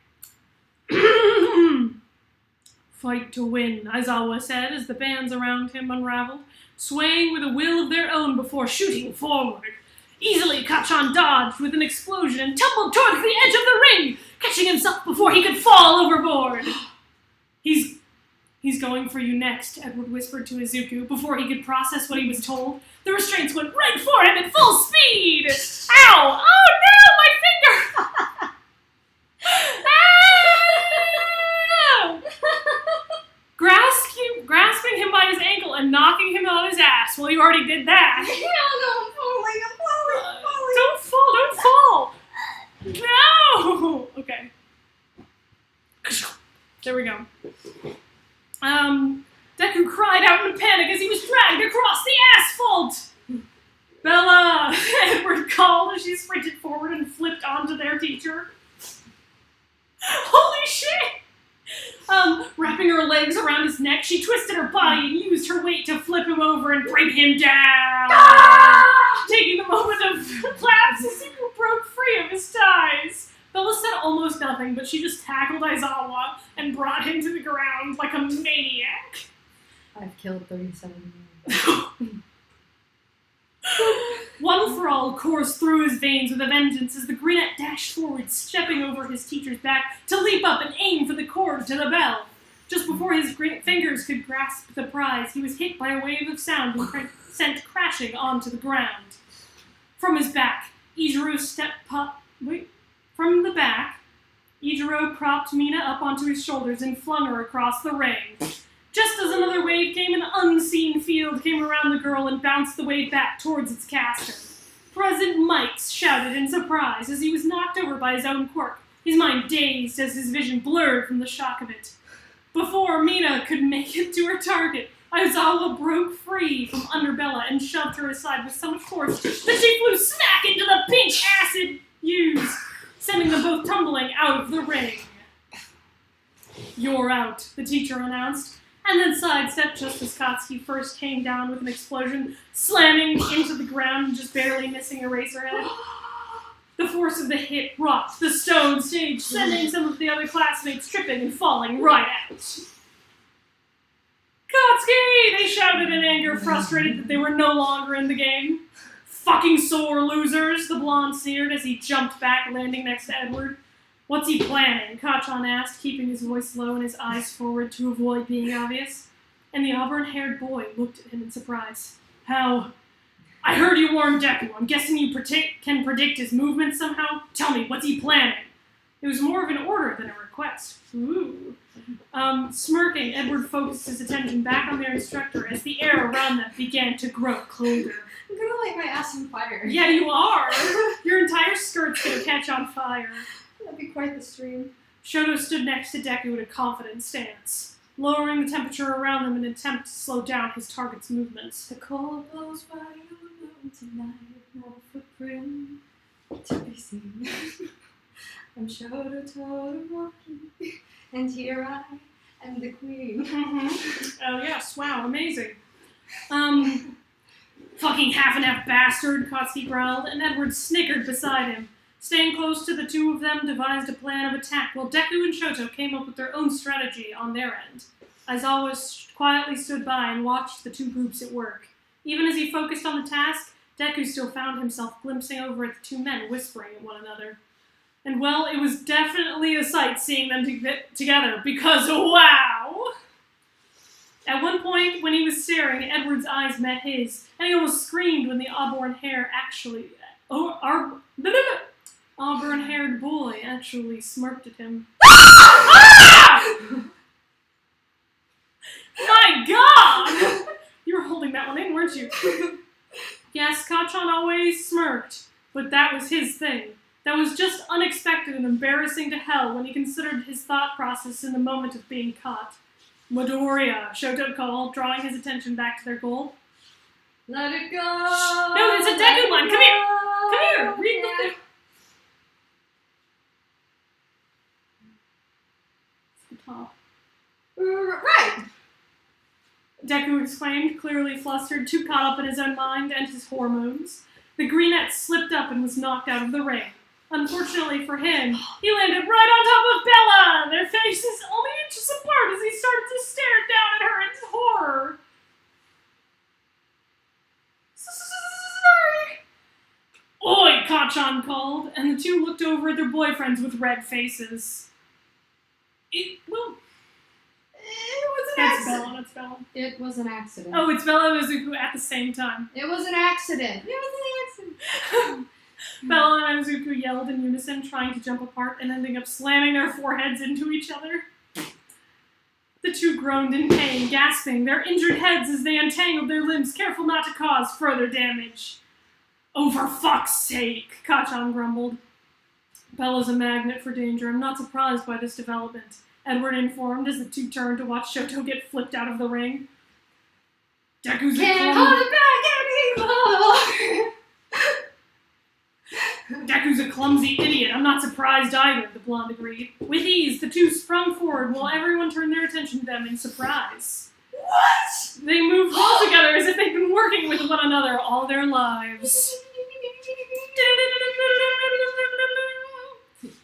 Fight to win, Aizawa said as the bands around him unraveled, swaying with a will of their own before shooting forward. Easily, Kacchan dodged with an explosion and tumbled towards the edge of the ring, catching himself before he could fall overboard. He's He's going for you next, Edward whispered to Izuku before he could process what he was told. The restraints went right for him at full speed! Ow! Oh no, my finger! Ow! Grasping him by his ankle and knocking him on his ass. Well, you already did that. I'm falling. Don't fall! No! Okay. There we go. Deku cried out in panic as he was dragged across the asphalt! Bella! Edward called as she sprinted forward and flipped onto their teacher. Holy shit! Wrapping her legs around his neck, she twisted her body and used her weight to flip him over and bring him down! Taking the moment of collapse, Izuku broke free of his ties. Bella said almost nothing, but she just tackled Aizawa and brought him to the ground like a maniac. I've killed 37 One for all coursed through his veins with a vengeance as the Greenette dashed forward, stepping over his teacher's back to leap up and aim for the cord to the bell. Just before his fingers could grasp the prize, he was hit by a wave of sound and sent crashing onto the ground. From his back, From the back, Ijiro propped Mina up onto his shoulders and flung her across the ring. Just as another wave came, an unseen field came around the girl and bounced the wave back towards its caster. President Mikes shouted in surprise as he was knocked over by his own quirk, his mind dazed as his vision blurred from the shock of it. Before Mina could make it to her target, Aizawa broke free from under Bella and shoved her aside with so much force that she flew smack into the pink acid used, sending them both tumbling out of the ring. "You're out," the teacher announced, and then sidestepped just as Katsuki first came down with an explosion, slamming into the ground and just barely missing Eraserhead. The force of the hit rocked the stone stage, sending some of the other classmates tripping and falling right out. "Katsuki!" they shouted in anger, frustrated that they were no longer in the game. "Fucking sore losers," the blonde sneered as he jumped back, landing next to Edward. "What's he planning?" Kachan asked, keeping his voice low and his eyes forward to avoid being obvious. And the auburn-haired boy looked at him in surprise. "How? I heard you warned Deku. I'm guessing you can predict his movements somehow? Tell me, what's he planning?" It was more of an order than a request. Ooh. Smirking, Edward focused his attention back on their instructor as the air around them began to grow colder. I'm gonna light my ass on fire. Yeah, you are! Your entire skirt's gonna catch on fire. That'd be quite the stream. Shoto stood next to Deku in a confident stance, lowering the temperature around them in an attempt to slow down his target's movements. The cold blows right on the moon tonight, no footprint to be seen. I'm Shoto walking, and here I am the queen. Mm-hmm. Oh yes, wow, amazing. Fucking half-and-half bastard, Katsuki growled, and Edward snickered beside him. Staying close to the two of them devised a plan of attack, while Deku and Shoto came up with their own strategy on their end. Aizawa quietly stood by and watched the two groups at work. Even as he focused on the task, Deku still found himself glimpsing over at the two men whispering at one another. And well, it was definitely a sight seeing them together, because wow! At one point, when he was staring, Edward's eyes met his, and he almost screamed when the auburn-haired boy actually smirked at him. My God! You were holding that one in, weren't you? Yes, Kachan always smirked, but that was his thing. That was just unexpected and embarrassing to hell when he considered his thought process in the moment of being caught. "Midoriya," Shoto called, drawing his attention back to their goal. Let it go! No, it's a Deku line! Come here! Come here! Read the thing! It's the top. Right! Deku exclaimed, clearly flustered, too caught up in his own mind and his hormones. The Greenette slipped up and was knocked out of the ring. Unfortunately for him, he landed right on top of Bella, their faces only inches apart as he started to stare down at her in horror. Sorry. "Oi!" Kachan called, and the two looked over at their boyfriends with red faces. was an That's accident. Bella, that's Bella. It was an accident. Oh, it's Bella and Izuku at the same time. It was an accident. It was an accident. Bella and Izuku yelled in unison, trying to jump apart and ending up slamming their foreheads into each other. The two groaned in pain, gasping their injured heads as they untangled their limbs, careful not to cause further damage. Oh, for fuck's sake, Kachan grumbled. Bella's a magnet for danger. I'm not surprised by this development, Edward informed as the two turned to watch Shoto get flipped out of the ring. Deku's Can't hold it back anymore. Deku's a clumsy idiot. I'm not surprised either, the blonde agreed. With ease, the two sprung forward while everyone turned their attention to them in surprise. What? They moved well together as if they'd been working with one another all their lives.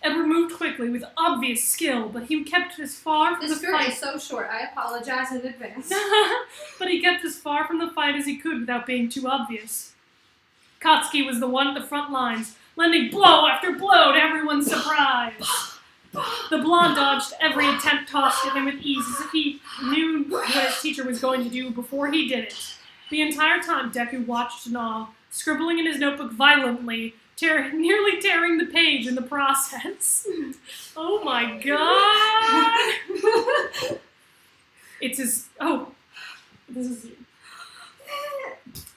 Edward moved quickly with obvious skill, but he kept as far from This the skirt fight. is so short. I apologize in advance. But he kept as far from the fight as he could without being too obvious. Katsuki was the one at the front lines, lending blow after blow to everyone's surprise. The blonde dodged every attempt tossed at him with ease, as if he knew what his teacher was going to do before he did it. The entire time, Deku watched in awe, scribbling in his notebook violently, nearly tearing the page in the process. Oh my god! It's his... Oh. This is...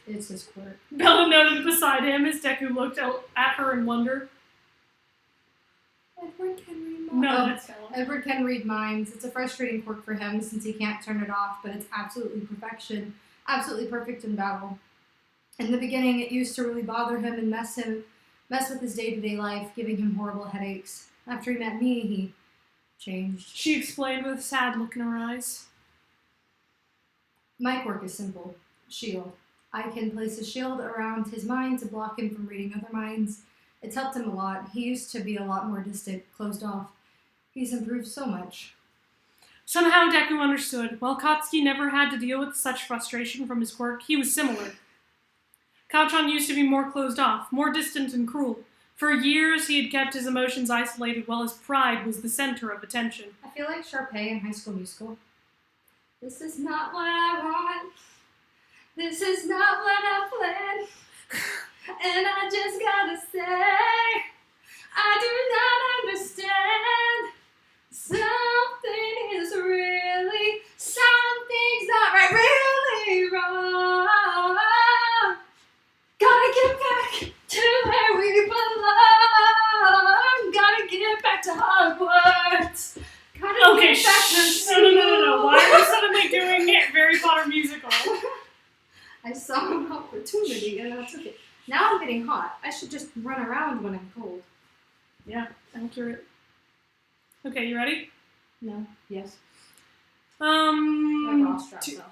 It's his quirk. Bella noted beside him as Deku looked out at her in wonder. Edward can read minds. No, that's Bella. Edward can read minds. It's a frustrating quirk for him since he can't turn it off, but it's absolutely perfection. Absolutely perfect in battle. In the beginning, it used to really bother him and mess with his day-to-day life, giving him horrible headaches. After he met me, he changed. She explained with a sad look in her eyes. My quirk is simple. Shield. I can place a shield around his mind to block him from reading other minds. It's helped him a lot. He used to be a lot more distant, closed off. He's improved so much. Somehow Deku understood. While Katsuki never had to deal with such frustration from his quirk, he was similar. Kachan used to be more closed off, more distant and cruel. For years, he had kept his emotions isolated while his pride was the center of attention. I feel like Sharpay in High School Musical. This is not what I want. This is not what I planned. And I just gotta say, I do not understand. Something is really, something's not right, really wrong. Gotta get back to where we belong. Gotta get back to Hogwarts. Gotta Okay, get back to no. Why are you suddenly doing it? Harry Potter musical. I saw an opportunity and I took it. Now I'm getting hot. I should just run around when I'm cold. Yeah, accurate. Okay, you ready? No. Yes. My bra strap though.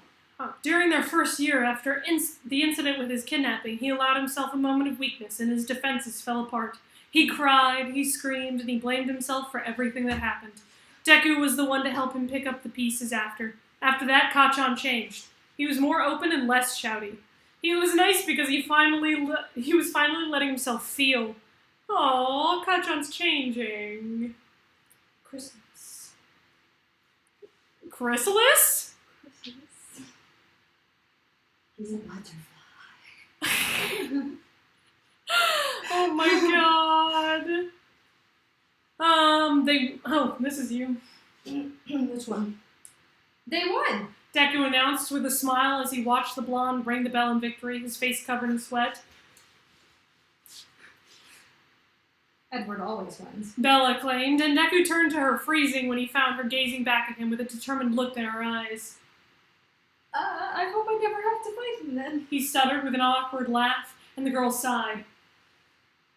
During their first year after the incident with his kidnapping, he allowed himself a moment of weakness and his defenses fell apart. He cried, he screamed, and he blamed himself for everything that happened. Deku was the one to help him pick up the pieces after. After that, Kachan changed. He was more open and less shouty. He was nice because he was finally letting himself feel. Aww, Kachan's changing. Christmas. Chrysalis? He's a butterfly. Oh my god. This is you. Which one? They won. Deku announced with a smile as he watched the blonde ring the bell in victory, his face covered in sweat. Edward always wins. Bella claimed, and Deku turned to her, freezing when he found her gazing back at him with a determined look in her eyes. I hope I never have to fight him then. He stuttered with an awkward laugh, and the girl sighed.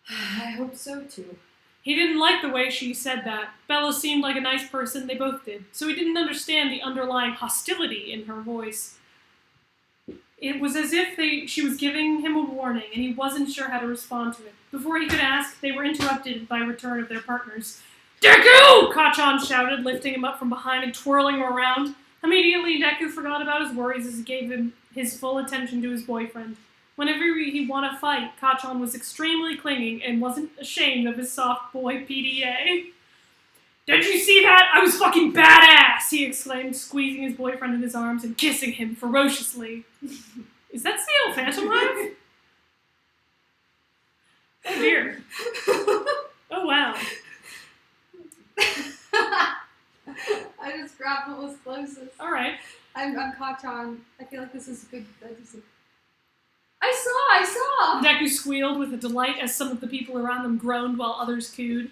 I hope so too. He didn't like the way she said that. Bella seemed like a nice person, they both did, so he didn't understand the underlying hostility in her voice. It was as if she was giving him a warning, and he wasn't sure how to respond to it. Before he could ask, they were interrupted by return of their partners. Deku! Kachan shouted, lifting him up from behind and twirling him around. Immediately, Deku forgot about his worries as he gave him his full attention to his boyfriend. Whenever he won a fight, Kachan was extremely clinging and wasn't ashamed of his soft boy PDA. Did you see that? I was fucking badass, he exclaimed, squeezing his boyfriend in his arms and kissing him ferociously. Is that Snail Phantom Live? Oh dear. Oh wow. I just grabbed what was closest. Alright. I'm caught on. I feel like this is good. I saw! Deku squealed with a delight as some of the people around them groaned while others cooed.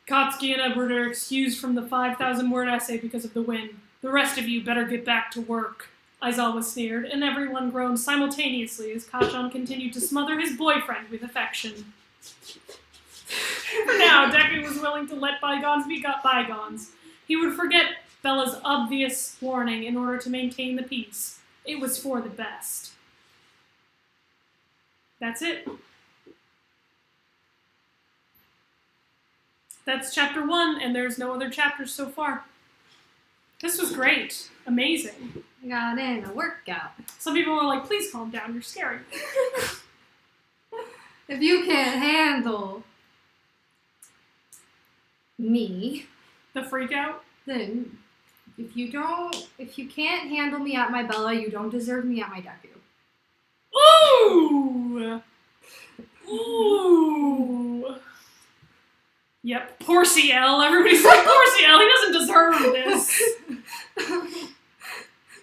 Katsuki and Edward are excused from the 5,000-word essay because of the wind. The rest of you better get back to work, Aizawa sneered, and everyone groaned simultaneously as Kachan continued to smother his boyfriend with affection. For now, Deku was willing to let bygones be bygones. He would forget Bella's obvious warning in order to maintain the peace. It was for the best. That's it. That's chapter 1, and there's no other chapters so far. This was great. Amazing. Got in a workout. Some people were like, please calm down, you're scary. If you can't handle me, The freak out? then if you can't handle me at my Bella, you don't deserve me at my Deku. Ooh! Ooh! Yep, poor CL. Everybody's like, poor CL, he doesn't deserve this.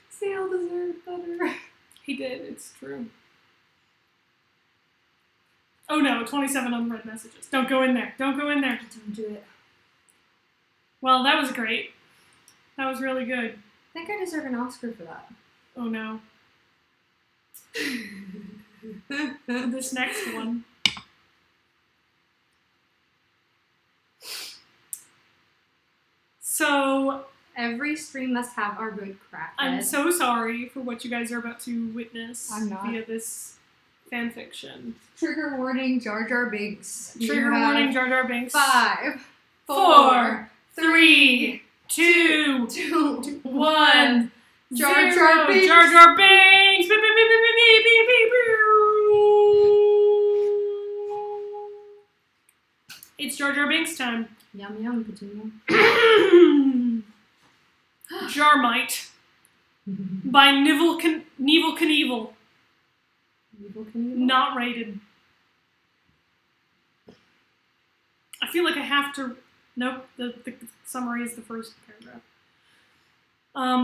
CL deserved better. He did, it's true. Oh no, 27 unread messages. Don't go in there. Don't go in there. Don't do it. Well, that was great. That was really good. I think I deserve an Oscar for that. Oh no. This next one. So, Every stream must have our good crack. I'm so sorry for what you guys are about to witness I'm not. via this fanfiction. Trigger warning, Jar Jar Binks. Trigger warning, Jar Jar Binks. 5, 4, 3, 2, 1. Jar Jar Binks. Jar Jar Binks. Beep, beep, beep, beep, beep, beep, beep, beep. It's Jar Jar Binks time. Yum yum, Petunia. Jarmite by Knievel Knievel. Not rated. I feel like I have to. Nope, the summary is the first paragraph.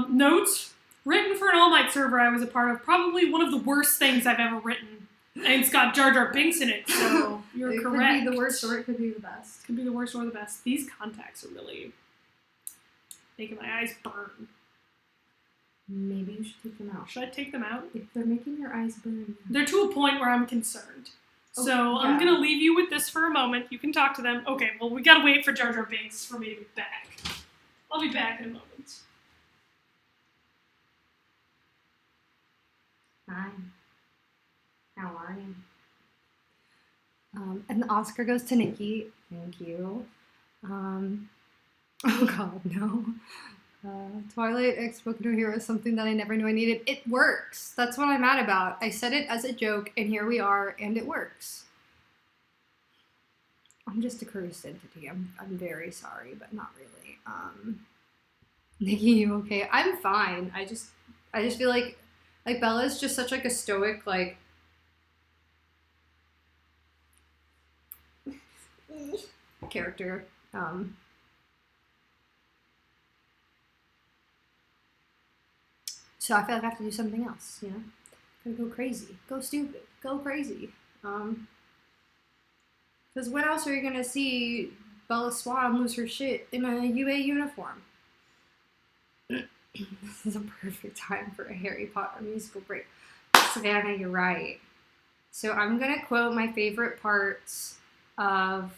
Notes. Written for an All Might server I was a part of. Probably one of the worst things I've ever written. And it's got Jar Jar Binks in it, so you're it correct. It could be the worst or it could be the best. Could be the worst or the best. These contacts are really making my eyes burn. Maybe you should take them out. Should I take them out? If they're making your eyes burn. They're to a point where I'm concerned. Oh, So I'm yeah. going to leave you with this for a moment. You can talk to them. Okay, well, we got to wait for Jar Jar Binks for me to be back. I'll be back in a moment. Hi. How are you? And the Oscar goes to Nikki. Thank you. Oh god, no. Twilight X Boku no Hero is something that I never knew I needed. It works. That's what I'm mad about. I said it as a joke, and here we are, and it works. I'm just a cursed entity. I'm very sorry, but not really. Nikki, you okay? I'm fine. I just feel like Bella's just such like a stoic, like character. So I feel like I have to do something else, you know? Gotta go crazy. Go stupid. Go crazy. Because when else are you gonna see Bella Swan lose her shit in a UA uniform? This is a perfect time for a Harry Potter musical break. Savannah, you're right. So I'm gonna quote my favorite parts of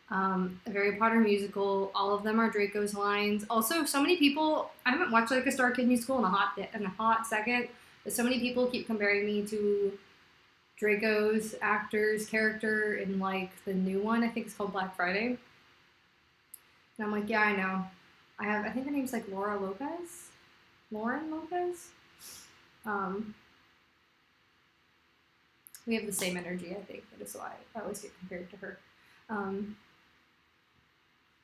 a Harry Potter musical. All of them are Draco's lines. Also, so many people, I haven't watched like a Star Kid musical in a hot second, but so many people keep comparing me to Draco's actor's character in like the new one. I think it's called Black Friday. And I'm like, yeah, I know. I think her name's like Lauren Lopez. We have the same energy, I think. That is why I always get compared to her.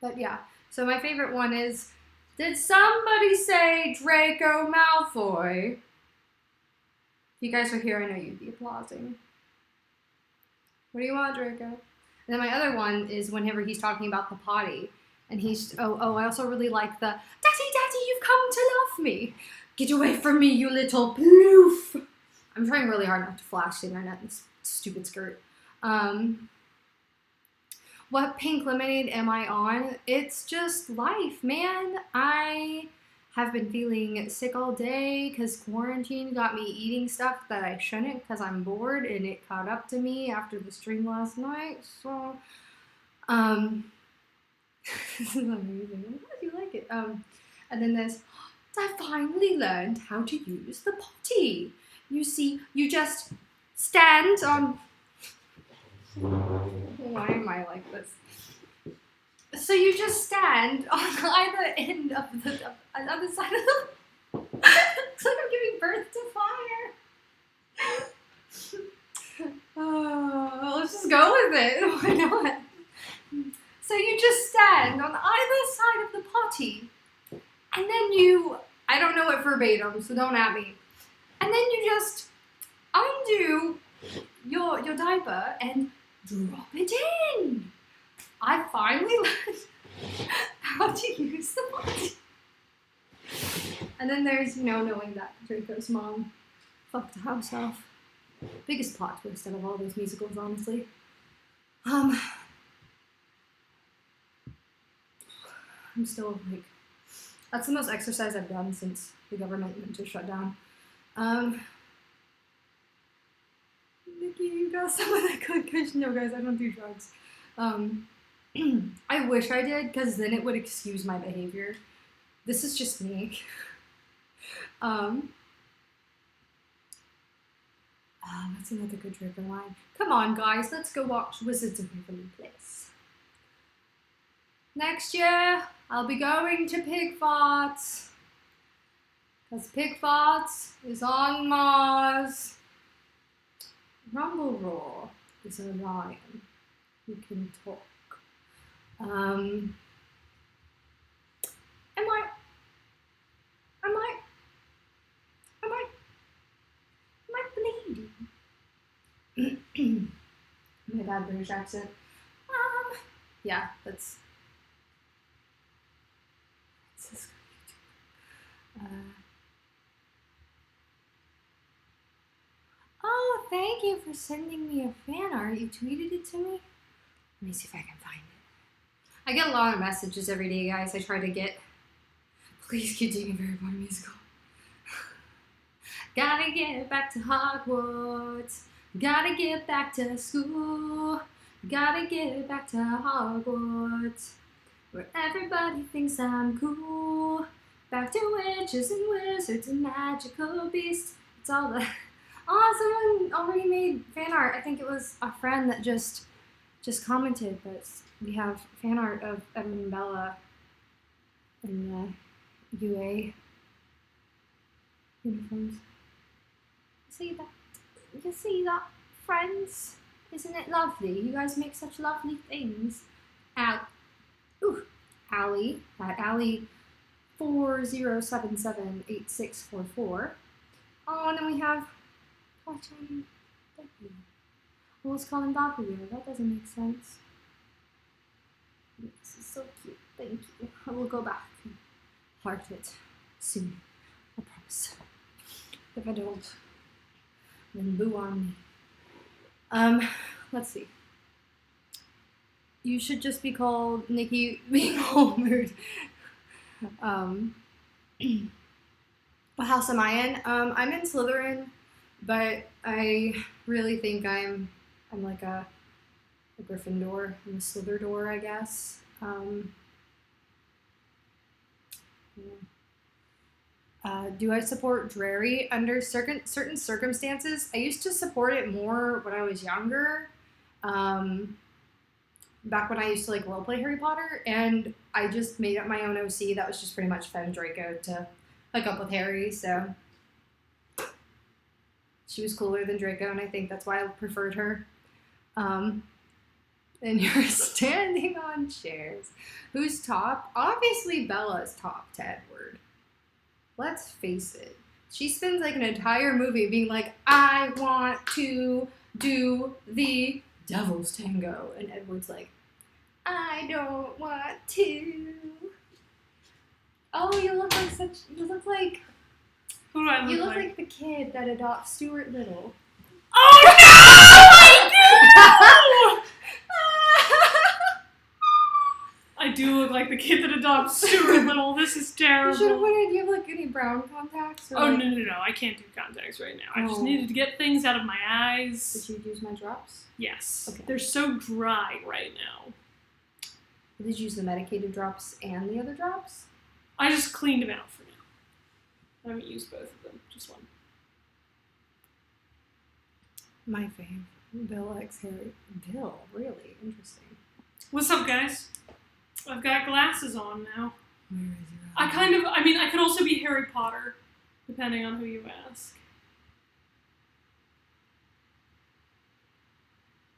But yeah, so my favorite one is, did somebody say Draco Malfoy? If you guys were here, I know you'd be applauding. What do you want, Draco? And then my other one is whenever he's talking about the potty. And he's, I also really like the, Daddy, you've come to love me. Get away from me, you little ploof. I'm trying really hard not to flash the internet in this stupid skirt. What pink lemonade am I on? It's just life, man. I have been feeling sick all day because quarantine got me eating stuff that I shouldn't because I'm bored, and it caught up to me after the stream last night. So, this is amazing. I'm glad you like it. And then there's, I finally learned how to use the potty. You see, you just stand on. Why am I like this? So you just stand on either end of the other side of the. It's like I'm giving birth to fire. Oh, let's just go with it. Why not? So you just stand on either side of the potty, and then you. I don't know it verbatim, so don't at me. And then you just undo your diaper and drop it in. I finally learned how to use the potty. And then there's, knowing that Draco's mom fucked the house off. Biggest plot twist out of all those musicals, honestly. I'm still like, that's the most exercise I've done since the government went to shut down. Nikki, you got some of that good cushion. No, guys, I don't do drugs. I wish I did, because then it would excuse my behavior. This is just me. That's another good Draco line. Come on, guys, let's go watch Wizards of Waverly Place. Next year, I'll be going to Pigfarts. Because Pigfarts is on Mars. Rumble Roar is a lion who can talk. Am I bleeding? My bad British accent. Yeah, that's oh, thank you for sending me a fan art. You tweeted it to me? Let me see if I can find it. I get a lot of messages every day, guys. I try to get. Please keep doing a Very Potter musical. Gotta get back to Hogwarts. Gotta get back to school. Gotta get back to Hogwarts, where everybody thinks I'm cool. Back to witches and wizards and magical beasts. It's all the. Oh, someone already made fan art. I think it was a friend that just commented, but we have fan art of Evan and Bella in the UA uniforms. You see that, friends? Isn't it lovely? You guys make such lovely things. Allie, at Allie 40778644. Oh, and then we have Watching Becky. I was calling Bakugo. That doesn't make sense. This is so cute. Thank you. I will go back and heart it soon. I promise. If I don't, then boo on me. Let's see. You should just be called Nikki being homered. What house am I in? I'm in Slytherin, but I really think I'm like a Gryffindor. I'm a Slytherdor, I guess. Do I support Drarry under certain circumstances? I used to support it more when I was younger. Back when I used to like roleplay Harry Potter, and I just made up my own OC that was just pretty much Fem Draco to hook up with Harry, so she was cooler than Draco, and I think that's why I preferred her. And you're standing on Everyone shares. Who's top? Obviously, Bella's top to Edward. Let's face it. She spends like an entire movie being like, I want to do the devil's tango. And Edward's like, I don't want to. Oh, you look like Who do I look you look like? like the kid that adopts Stuart Little. Oh no! I do! I do look like the kid that adopts Stuart Little. This is You should have terrible. wanted. Do you have like any brown contacts? Or Oh like, no! I can't do contacts right now. I just Oh. needed to get things out of my eyes. Did you use my drops? Yes. Okay. They're so dry right now. Did you use the medicated drops and the other drops? I just cleaned them out for now. I haven't used both of them. Just one. My fave. Bill X Harry. Bill, really interesting. What's up, guys? I've got glasses on now. Where is your I could also be Harry Potter, depending on who you ask.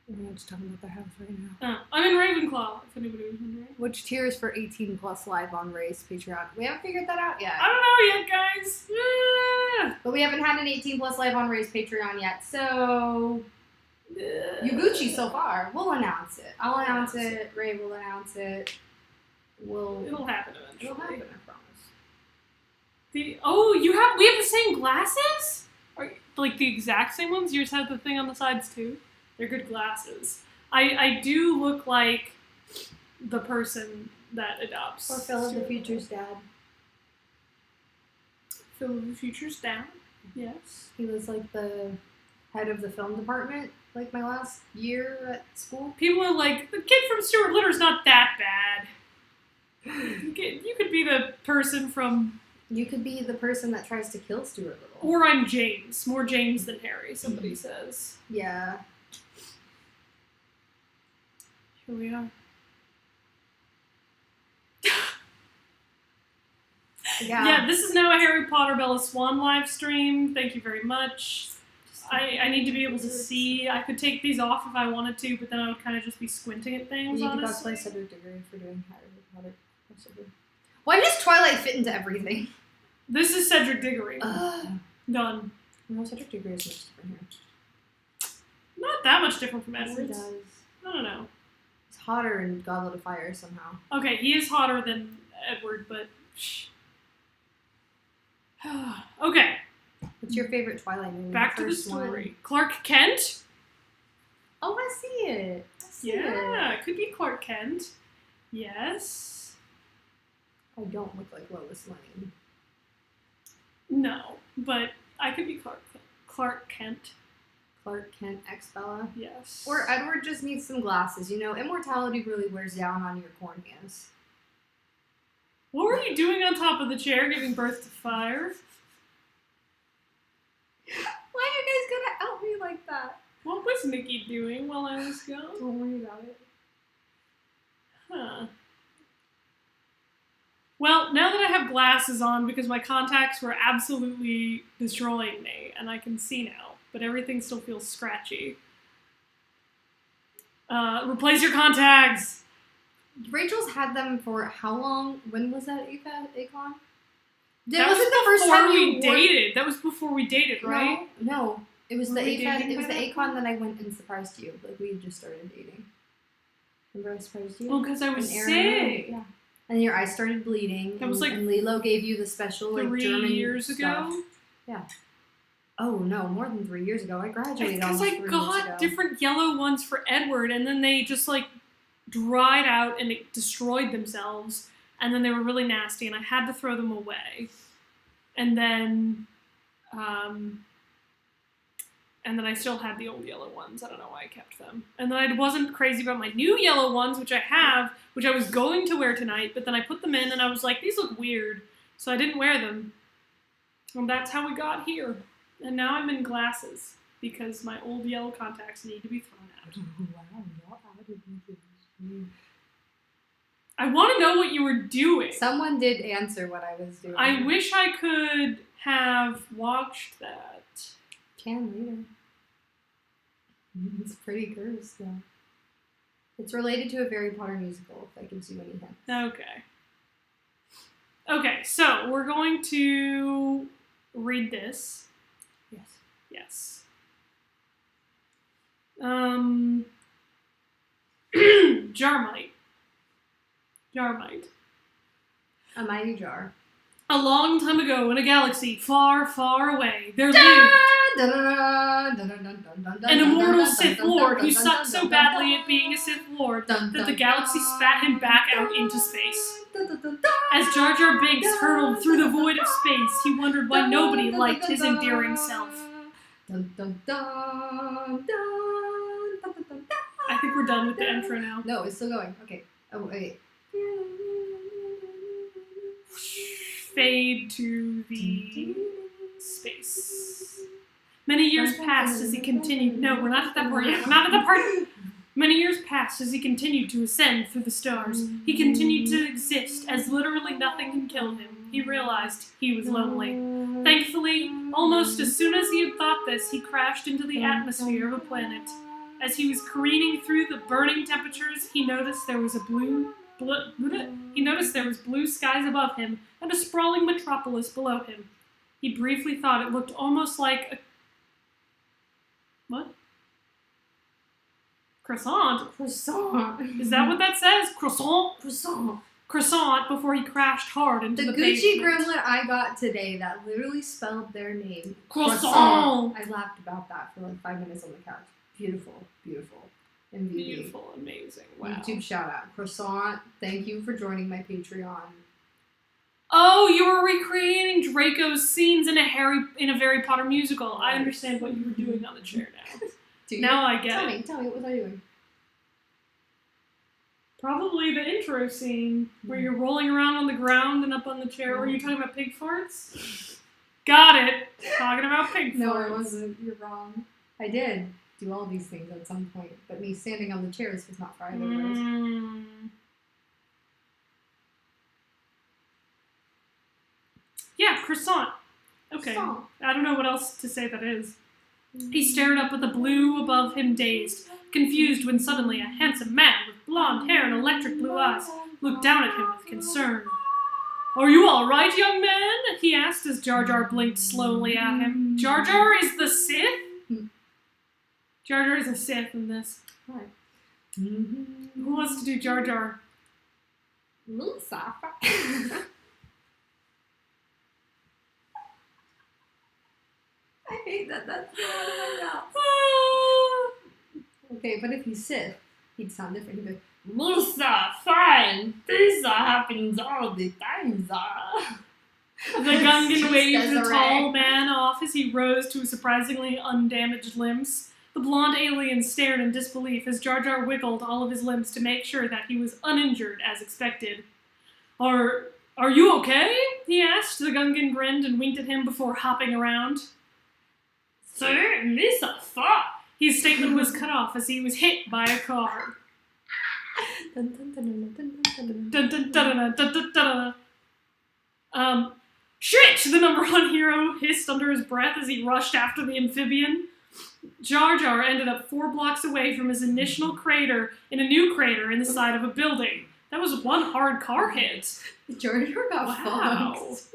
We're just talking about the house right now. Oh, I'm in Ravenclaw, if anybody was wondering. Which tier is for 18 plus live on Race Patreon? We haven't figured that out yet. I don't know yet, guys. Ah. But we haven't had an 18 plus live on Race Patreon yet, so you Gucci so far. We'll announce it. I'll announce it. Ray will announce it. It'll happen eventually. It'll happen, I promise. We have the same glasses? Like the exact same ones? You just have the thing on the sides too? They're good glasses. I do look like the person that adopts. Or Phil of the Future's dad. Phil of the Future's dad? Yes. He was like the head of the film department, like my last year at school. People are like, the kid from Stuart Litter's not that bad. You could be the person from... You could be the person that tries to kill Stuart Little. Or I'm James. More James than Harry, somebody says. Yeah. Here we are. Yeah, this is now a Harry Potter Bella Swan live stream. Thank you very much. I need to be able to see. I could take these off if I wanted to, but then I would kind of just be squinting at things, You could honestly. cosplay Cedric Diggory for doing Harry Potter. Why does Twilight fit into everything? This is Cedric Diggory. Done. No, Cedric Diggory is much different here. Not that much different from Yes, he Edward's. does. I don't know. He's hotter in Goblet of Fire somehow. Okay, he is hotter than Edward, but... Shh. Okay, What's your favorite Twilight movie? back to the First story. one. Clark Kent? Oh, I see it. Yeah, it could be Clark Kent. Yes. I don't look like Lois Lane. No, but I could be Clark Kent. Clark Kent, ex Bella. Yes. Or Edward just needs some glasses. You know, immortality really wears down on your corneas. What were you doing on top of the chair, giving birth to fire? Why are you guys gonna help me like that? What was Nikki doing while I was gone? Don't worry about it. Huh. Well, now that I have glasses on, because my contacts were absolutely destroying me, and I can see now, but everything still feels scratchy. Replace your contacts! Rachel's had them for how long? When was that Acon? That wasn't was the first before time we you wore- dated. That was before we dated, right? No. It was Were the we Acon. dating It was by the that Acon that I went and surprised you. Like we had just started dating. Remember I surprised you? Well, because I was And Aaron sick. Yeah. And your eyes started bleeding. That was, like, and Lilo gave you the special like 3 German years stuff. ago. Yeah. Oh no, more than 3 years ago. I graduated. Because almost I 3 years got ago. different yellow ones for Edward, and then they just like dried out and it destroyed themselves, and then they were really nasty, and I had to throw them away. And then I still had the old yellow ones. I don't know why I kept them. And then I wasn't crazy about my new yellow ones, which I have, which I was going to wear tonight, but then I put them in and I was like, these look weird. So I didn't wear them. And that's how we got here. And now I'm in glasses because my old yellow contacts need to be thrown out. Wow, y'all added me to this. I want to know what you were doing. Someone did answer what I was doing. I wish I could have watched that. Can later. It's pretty cursed though. It's related to a Harry Potter musical, if that gives you any hints. Okay. Okay, so we're going to read this. Yes. Yes. Jarmite. A mighty jar. A long time ago in a galaxy far, far away, there lived an immortal Sith Lord who sucked so badly at being a Sith Lord that the galaxy spat him back out into space. As Jar Jar Binks hurtled through the void of space, he wondered why nobody liked his endearing self. I think we're done with the intro now. No, it's still going. Okay. Oh, wait. Fade to the space. Many years passed as he continued. No, we're not at that part yet. We're not at that part. Many years passed as he continued to ascend through the stars. He continued to exist as literally nothing can kill him. He realized he was lonely. Thankfully, almost as soon as he had thought this, he crashed into the atmosphere of a planet. As he was careening through the burning temperatures, he noticed there was blue skies above him and a sprawling metropolis below him. He briefly thought it looked almost like a... What? Croissant? Croissant. Is that what that says? Croissant? Croissant. Croissant before he crashed hard into the Gucci pavement. gremlin I got today that literally spelled their name. Croissant. I laughed about that for like 5 minutes on the couch. Beautiful. Beautiful. MVP. Beautiful, amazing. Wow. YouTube shout out. Croissant, thank you for joining my Patreon. Oh, you were recreating Draco's scenes in a Harry Potter musical. I understand what you were doing on the chair now. Now I get it. Tell me, what was I doing? Probably the intro scene where you're rolling around on the ground and up on the chair. Were you talking about pig farts? Got it. Talking about pig farts. No, I wasn't. You're wrong. I did do all these things at some point, but me standing on the chairs was not for either of those. Yeah, croissant. Okay. Croissant. I don't know what else to say that is. He stared up at the blue above him, dazed, confused, when suddenly a handsome man with blonde hair and electric blue eyes looked down at him with concern. "Are you all right, young man?" he asked as Jar Jar blinked slowly at him. Jar Jar is the Sith? Jar Jar is a Sith in this. Hi. Who wants to do Jar Jar? Musa. I hate that that's out of my mouth. Okay, but if he's Sith, he'd sound different. He'd be like, Musa, fine. This happens all the time, The Gungan waved the tall man off as he rose to surprisingly undamaged limbs. The blonde alien stared in disbelief as Jar Jar wiggled all of his limbs to make sure that he was uninjured as expected. Are you okay?" he asked. The Gungan grinned and winked at him before hopping around. "Sir, Misa thought." His statement was cut off as he was hit by a car. Shit! The number one hero hissed under his breath as he rushed after the amphibian. Jar Jar ended up 4 blocks away from his initial crater in a new crater in the side of a building. That was one hard car hit. Jar Jar got Wow. fucked.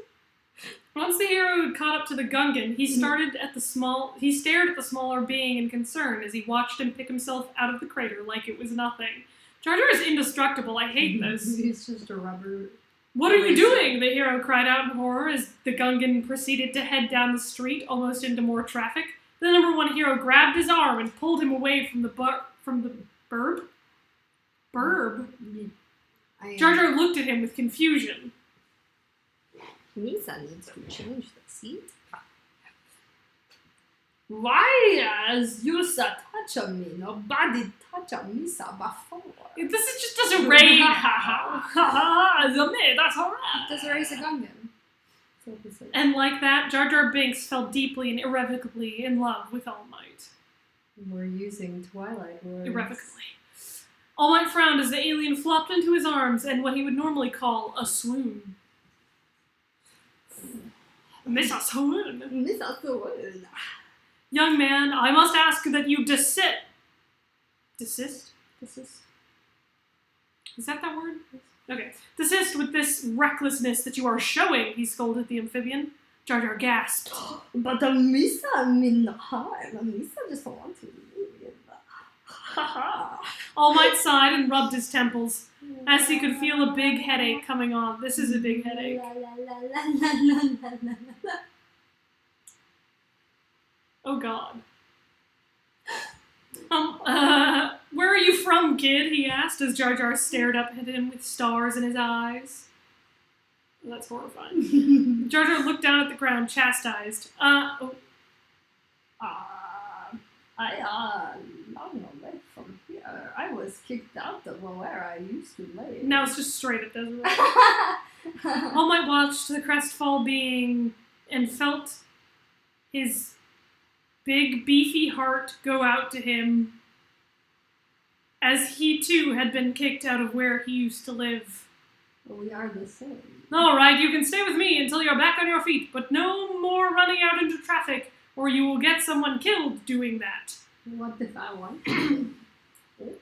Once the hero had caught up to the Gungan, he stared at the smaller being in concern as he watched him pick himself out of the crater like it was nothing. Jar Jar is indestructible. I hate this. He's just a rubber. "What are you doing?" the hero cried out in horror as the Gungan proceeded to head down the street, almost into more traffic. The number one hero grabbed his arm and pulled him away from the burb. Jar Jar looked at him with confusion. Misa needs to change the seat. Why as you Touch on me. Nobody touch on Misa before. This is just a raid. Ha ha ha! That's alright. Does erase a Gungan. And like that, Jar Jar Binks fell deeply and irrevocably in love with All Might. We're using Twilight words. Irrevocably. All Might frowned as the alien flopped into his arms and what he would normally call a swoon. Miss a swoon. Misa swoon. "Young man, I must ask that you desist. Is that word? Okay. Desist with this recklessness that you are showing, he scolded the amphibian. Jar Jar gasped. But Misa mean no harm. Misa just want to live. All Might sighed and rubbed his temples, as he could feel a big headache coming on. This is a big headache. Oh God. Where are you from, kid? He asked as Jar Jar stared up at him with stars in his eyes. That's horrifying. Jar Jar looked down at the ground, chastised. I long away from here. I was kicked out of where I used to live. Now it's just straight up desert. All Might watched the crestfall being and felt his big, beefy heart go out to him as he too had been kicked out of where he used to live. We are the same. All right, you can stay with me until you're back on your feet, but no more running out into traffic, or you will get someone killed doing that. What if I want to?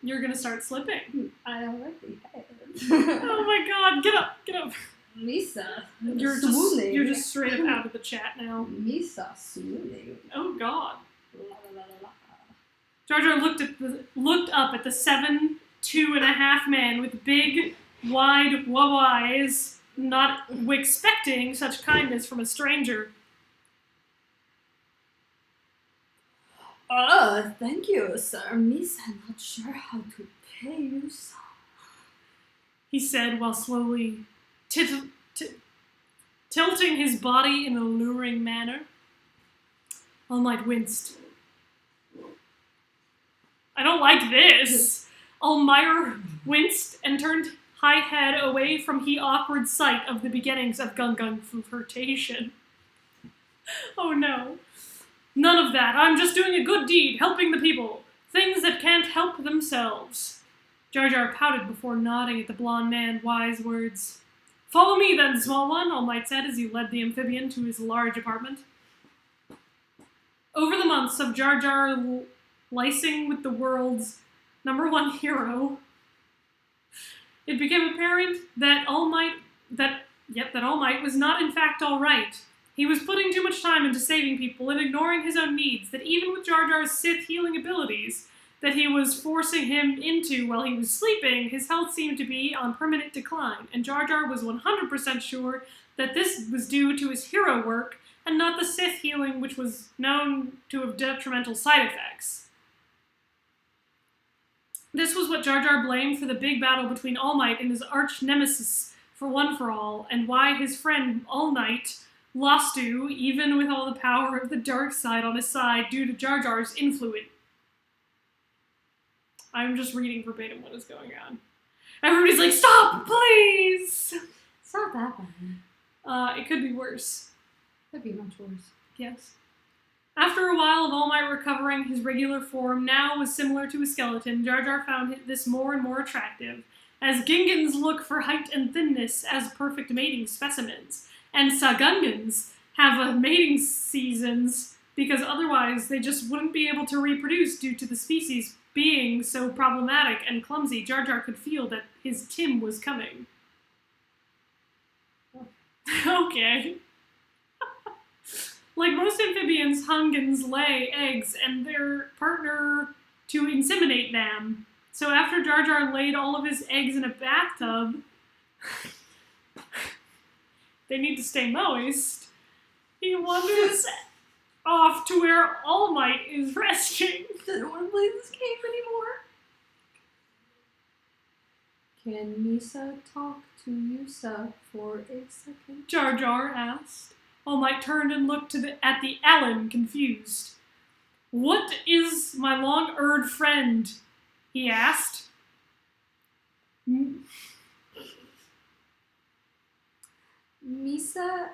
You're gonna start slipping. I already have. Oh my God, get up. Misa, You're just straight up out of the chat now. Misa swooning. Oh God. Jar Jar looked up at the 7'2.5" man with big, wide eyes, not expecting such kindness from a stranger. Thank you, sir. Misa, not sure how to pay you, sir. He said while slowly tilting his body in a luring manner. All Might winced. I don't like this. Almire winced and turned high head away from the awkward sight of the beginnings of Gung flirtation. Oh no. None of that. I'm just doing a good deed, helping the people. Things that can't help themselves. Jar Jar pouted before nodding at the blonde man's wise words. Follow me then, small one, All Might said as he led the amphibian to his large apartment. Over the months of Jar Jar licing with the world's #1 hero, it became apparent that All Might was not in fact all right. He was putting too much time into saving people and ignoring his own needs, that even with Jar Jar's Sith healing abilities that he was forcing him into while he was sleeping, his health seemed to be on permanent decline, and Jar Jar was 100% sure that this was due to his hero work and not the Sith healing, which was known to have detrimental side effects. This was what Jar Jar blamed for the big battle between All Might and his arch-nemesis for One for All, and why his friend All Might lost to, even with all the power of the dark side on his side, due to Jar Jar's influence. I'm just reading verbatim what is going on. Everybody's like, stop, please! It's not that bad. It could be worse. Could be much worse. Yes. After a while of All Might recovering, his regular form now was similar to a skeleton. Jar Jar found this more and more attractive, as Gingans look for height and thinness as perfect mating specimens, and Sagungans have mating seasons because otherwise they just wouldn't be able to reproduce due to the species being so problematic and clumsy. Jar Jar could feel that his Tim was coming. Okay. Like most amphibians, Hungans lay eggs and their partner to inseminate them. So after Jar Jar laid all of his eggs in a bathtub, they need to stay moist, he wanders off to where All Might is resting. I don't want to play this game anymore. Can Misa talk to Yusa for a second? Jar Jar asked. All Might turned and looked at the Alan, confused. What is my long-erred friend? He asked. Misa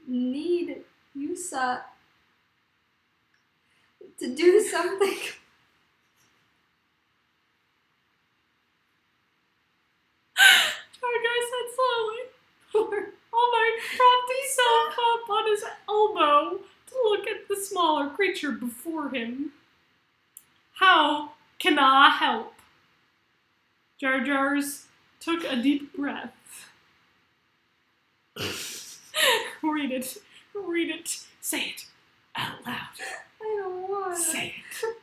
need Yusa to do something. Jar Jar said slowly. All Might propped himself up on his elbow to look at the smaller creature before him. How can I help? Jar Jar's took a deep breath. Read it. Read it. Say it out loud. I don't want Say it.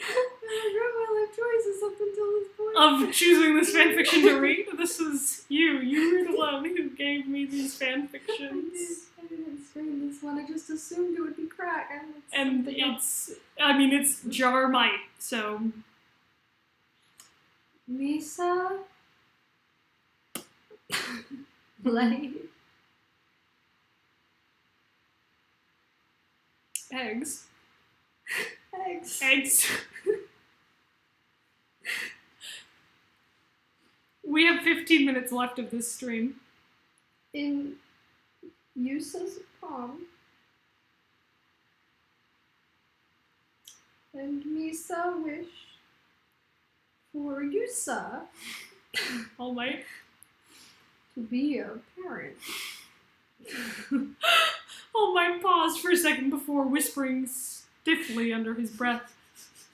I regret my life choices up until this point. Of choosing this fanfiction to read. This is you. You were the one who gave me these fanfictions. I didn't stream this one. I just assumed it would be crack. And it's Jar Might, so. Misa. Like. Eggs. Eggs. Eggs. We have 15 minutes left of this stream. In Yusa's palm. And Misa wish for Yusa All Might. to be a parent. All Might paused for a second before whispering stiffly under his breath,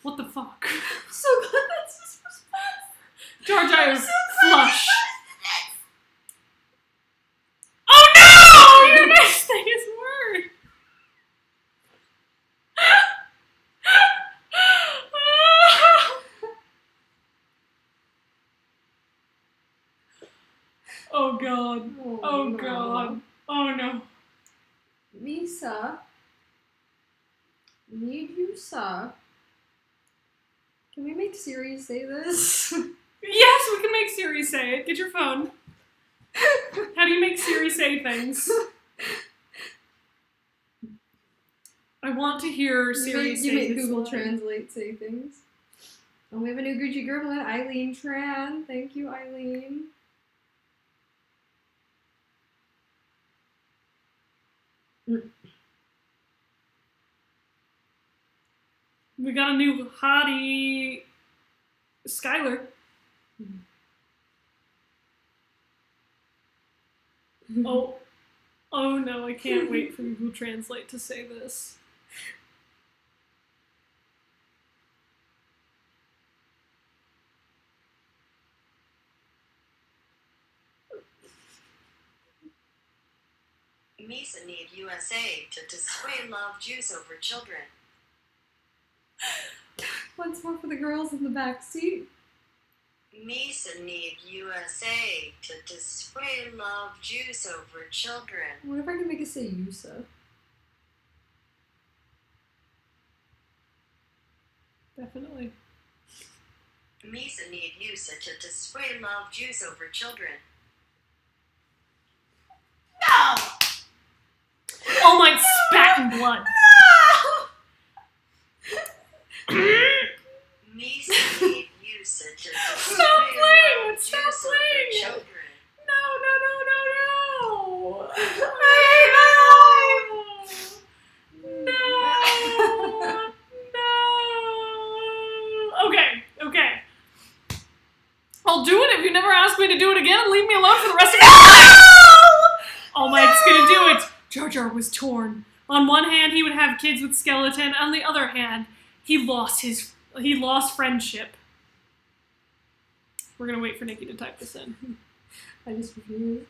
"What the fuck?" So glad that's his response. Jar Jar's flush. Oh no! You're missing his word. Oh god. Oh no. god. Oh no. Misa. Need Yusa. Can we make Siri say this? Yes, we can make Siri say it. Get your phone. How do you make Siri say things? I want to hear Siri say you make this Google line. Translate say things. And we have a new Gucci Gremlin, Eileen Tran. Thank you, Eileen. We got a new hottie, Skylar. Oh no, I can't wait for Google Translate to say this. Misa need USA to display love juice over children. Once more for the girls in the back seat. Misa need USA to display love juice over children. What if I can make it say Yusa? Definitely. Misa need USA to display love juice over children. No! Oh my spat in blood. Misa need USA to display Stop playing! love Stop juice over playing! children. No. Okay. I'll do it if you never ask me to do it again and leave me alone for the rest of your life. All Might's gonna do it. Jar Jar was torn. On one hand, he would have kids with skeleton. On the other hand, he lost friendship. We're gonna wait for Nikki to type this in. I just refuse.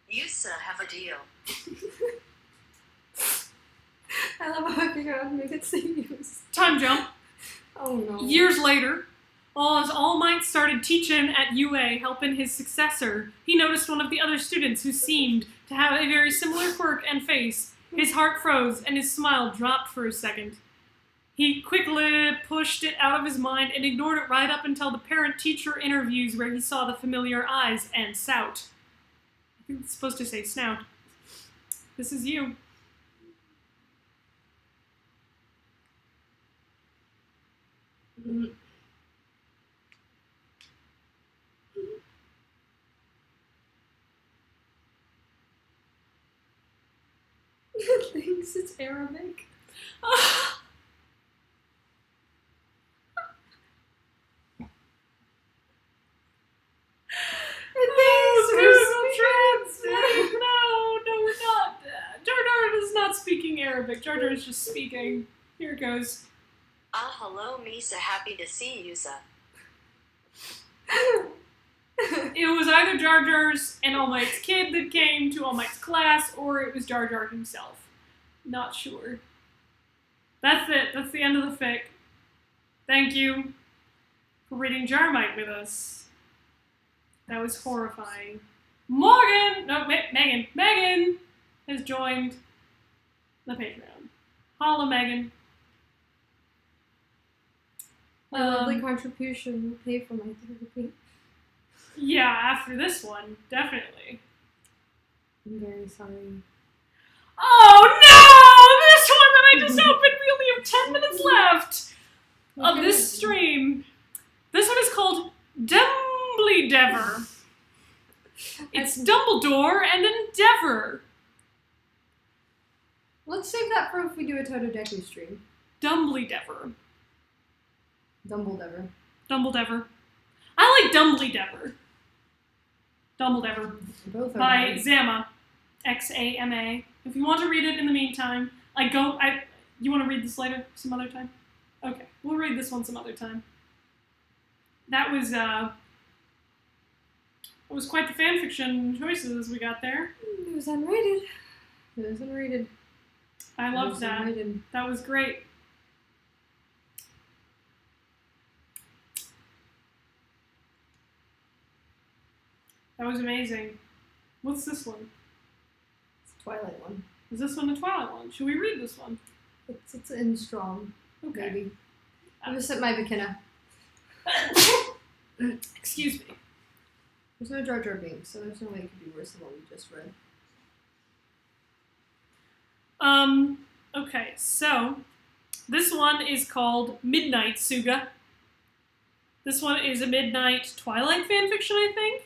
USA have a deal. I love how I figured out how to make it say Yusa. Time jump. Oh no. Years later, as All Might started teaching at UA, helping his successor, he noticed one of the other students who seemed to have a very similar quirk and face. His heart froze and his smile dropped for a second. He quickly pushed it out of his mind and ignored it right up until the parent-teacher interviews where he saw the familiar eyes and snout. I think it's supposed to say snout. This is you. Thinks it's Arabic. It thinks Google we're Arabic. Jar Jar is just speaking. Here it goes. Ah, hello, Misa. Happy to see you, sir. It was either Jar Jar's and All Might's kid that came to All Might's class, or it was Jar Jar himself. Not sure. That's it. That's the end of the fic. Thank you for reading Jarmite with us. That was horrifying. Megan has joined the Patreon. Holla, Megan. My lovely contribution will pay for my therapy. Yeah, after this one, definitely. I'm very sorry. Oh no! This one that I just opened, we only have 10 minutes left of this stream. This one is called Dumbledever. It's Dumbledore and Endeavor. Let's save that for if we do a Totodeku stream. Dumbledever. Dumbledever. I like Dumbledever. Dumbledever. Both are By nice. Xama. Xama. If you want to read it in the meantime, you want to read this later, some other time? Okay, we'll read this one some other time. That was quite the fanfiction choices we got there. It was unrated. I loved that. Unrated. That was great. That was amazing. What's this one? It's a Twilight one. Is this one the Twilight one? Should we read this one? It's in strong. Okay. Maybe. I'm gonna sip my Bikina. Excuse me. There's no Jar Jar Binks, so there's no way it could be worse than what we just read. Okay, so this one is called Midnight Sugah. This one is a Midnight Twilight fanfiction, I think?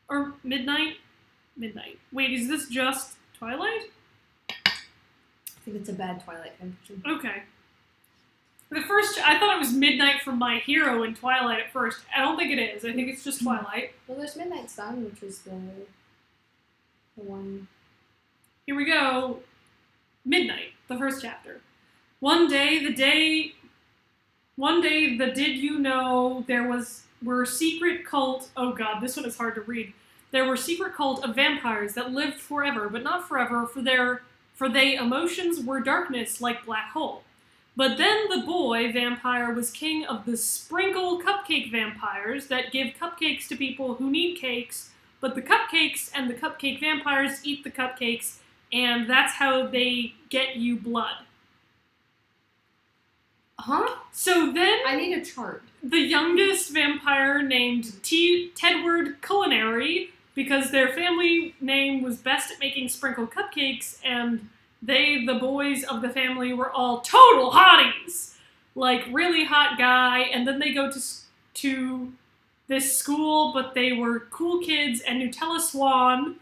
Or Midnight? Wait, is this just Twilight? I think it's a bad Twilight fanfiction. Okay. I thought it was Midnight from My Hero in Twilight at first. I don't think it is. I think it's just Twilight. Well, there's Midnight Sun, which is the one. Here we go. Midnight, the first chapter. One day, the did you know were secret cult, oh god, this one is hard to read. There were secret cult of vampires that lived forever, but not forever, for they emotions were darkness like black hole. But then the boy vampire was king of the sprinkle cupcake vampires that give cupcakes to people who need cakes, but the cupcakes and the cupcake vampires eat the cupcakes, and that's how they get you blood. Huh? So then I need a chart. the youngest vampire named Tedward Culinary, because their family name was best at making sprinkle cupcakes, and they, the boys of the family, were all total hotties. Like, really hot guy, and then they go to this school, but they were cool kids, and Nutella Swan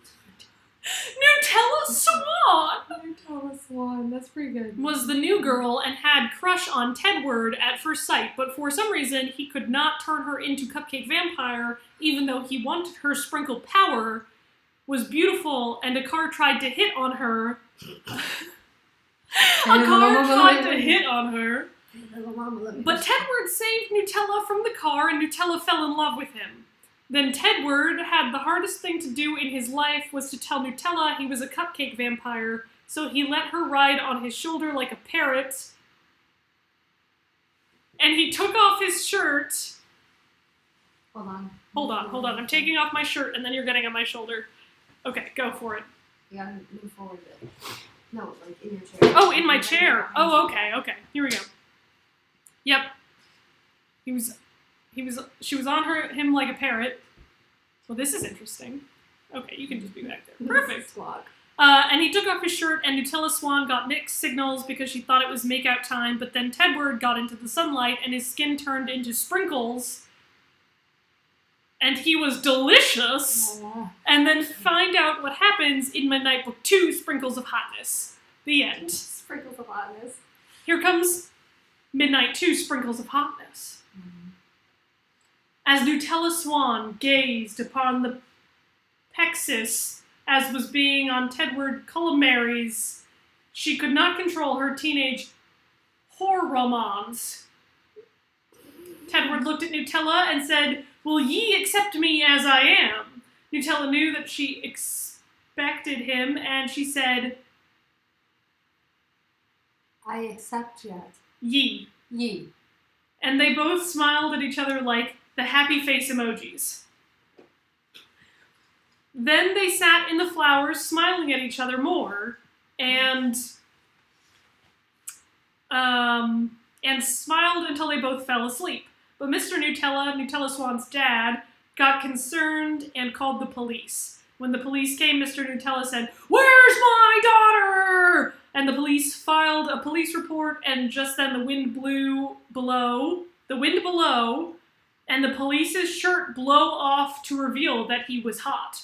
That's pretty good. was the new girl and had crush on Tedward at first sight, but for some reason he could not turn her into Cupcake Vampire, even though he wanted her sprinkle power, was beautiful, and a car tried to hit on her. But Tedward saved Nutella from the car, and Nutella fell in love with him. Then Tedward had the hardest thing to do in his life was to tell Nutella he was a cupcake vampire, so he let her ride on his shoulder like a parrot, and he took off his shirt. Hold Hold on, I'm taking off my shirt, and then you're getting on my shoulder. Okay, go for it. You gotta move forward a bit. No, like in your chair. Oh, in my chair. Oh, okay. Here we go. Yep. She was on him like a parrot. Well, this is interesting. Okay, you can just be back there. Perfect. And he took off his shirt, and Nutella Swan got mixed signals because she thought it was make-out time, but then Tedward got into the sunlight, and his skin turned into sprinkles, and he was delicious. And then find out what happens in Midnight Book 2, Sprinkles of Hotness. The end. Sprinkles of hotness. Here comes Midnight 2, Sprinkles of Hotness. As Nutella Swan gazed upon the Pexis as was being on Tedward Cullimary's, she could not control her teenage hormons. Tedward looked at Nutella and said, "Will ye accept me as I am?" Nutella knew that she expected him, and she said, I accept yet. "Ye." Ye. And they both smiled at each other like the happy face emojis. Then they sat in the flowers, smiling at each other more, and smiled until they both fell asleep. But Mr. Nutella Swan's dad, got concerned and called the police. When the police came, Mr. Nutella said, "Where's my daughter?" And the police filed a police report, and just then the wind blew below, and the police's shirt blew off to reveal that he was hot.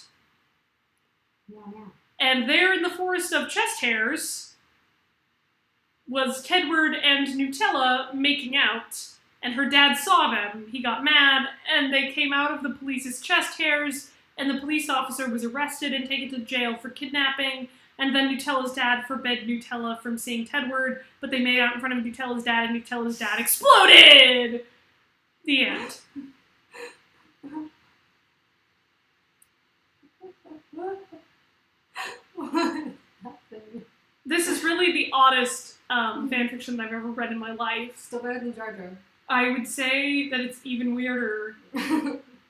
Yeah. And there in the forest of chest hairs was Tedward and Nutella making out, and her dad saw them. He got mad, and they came out of the police's chest hairs, and the police officer was arrested and taken to jail for kidnapping, and then Nutella's dad forbade Nutella from seeing Tedward, but they made out in front of Nutella's dad, and Nutella's dad exploded! The end. This is really the oddest fanfiction I've ever read in my life. Still better than Jar Jar. I would say that it's even weirder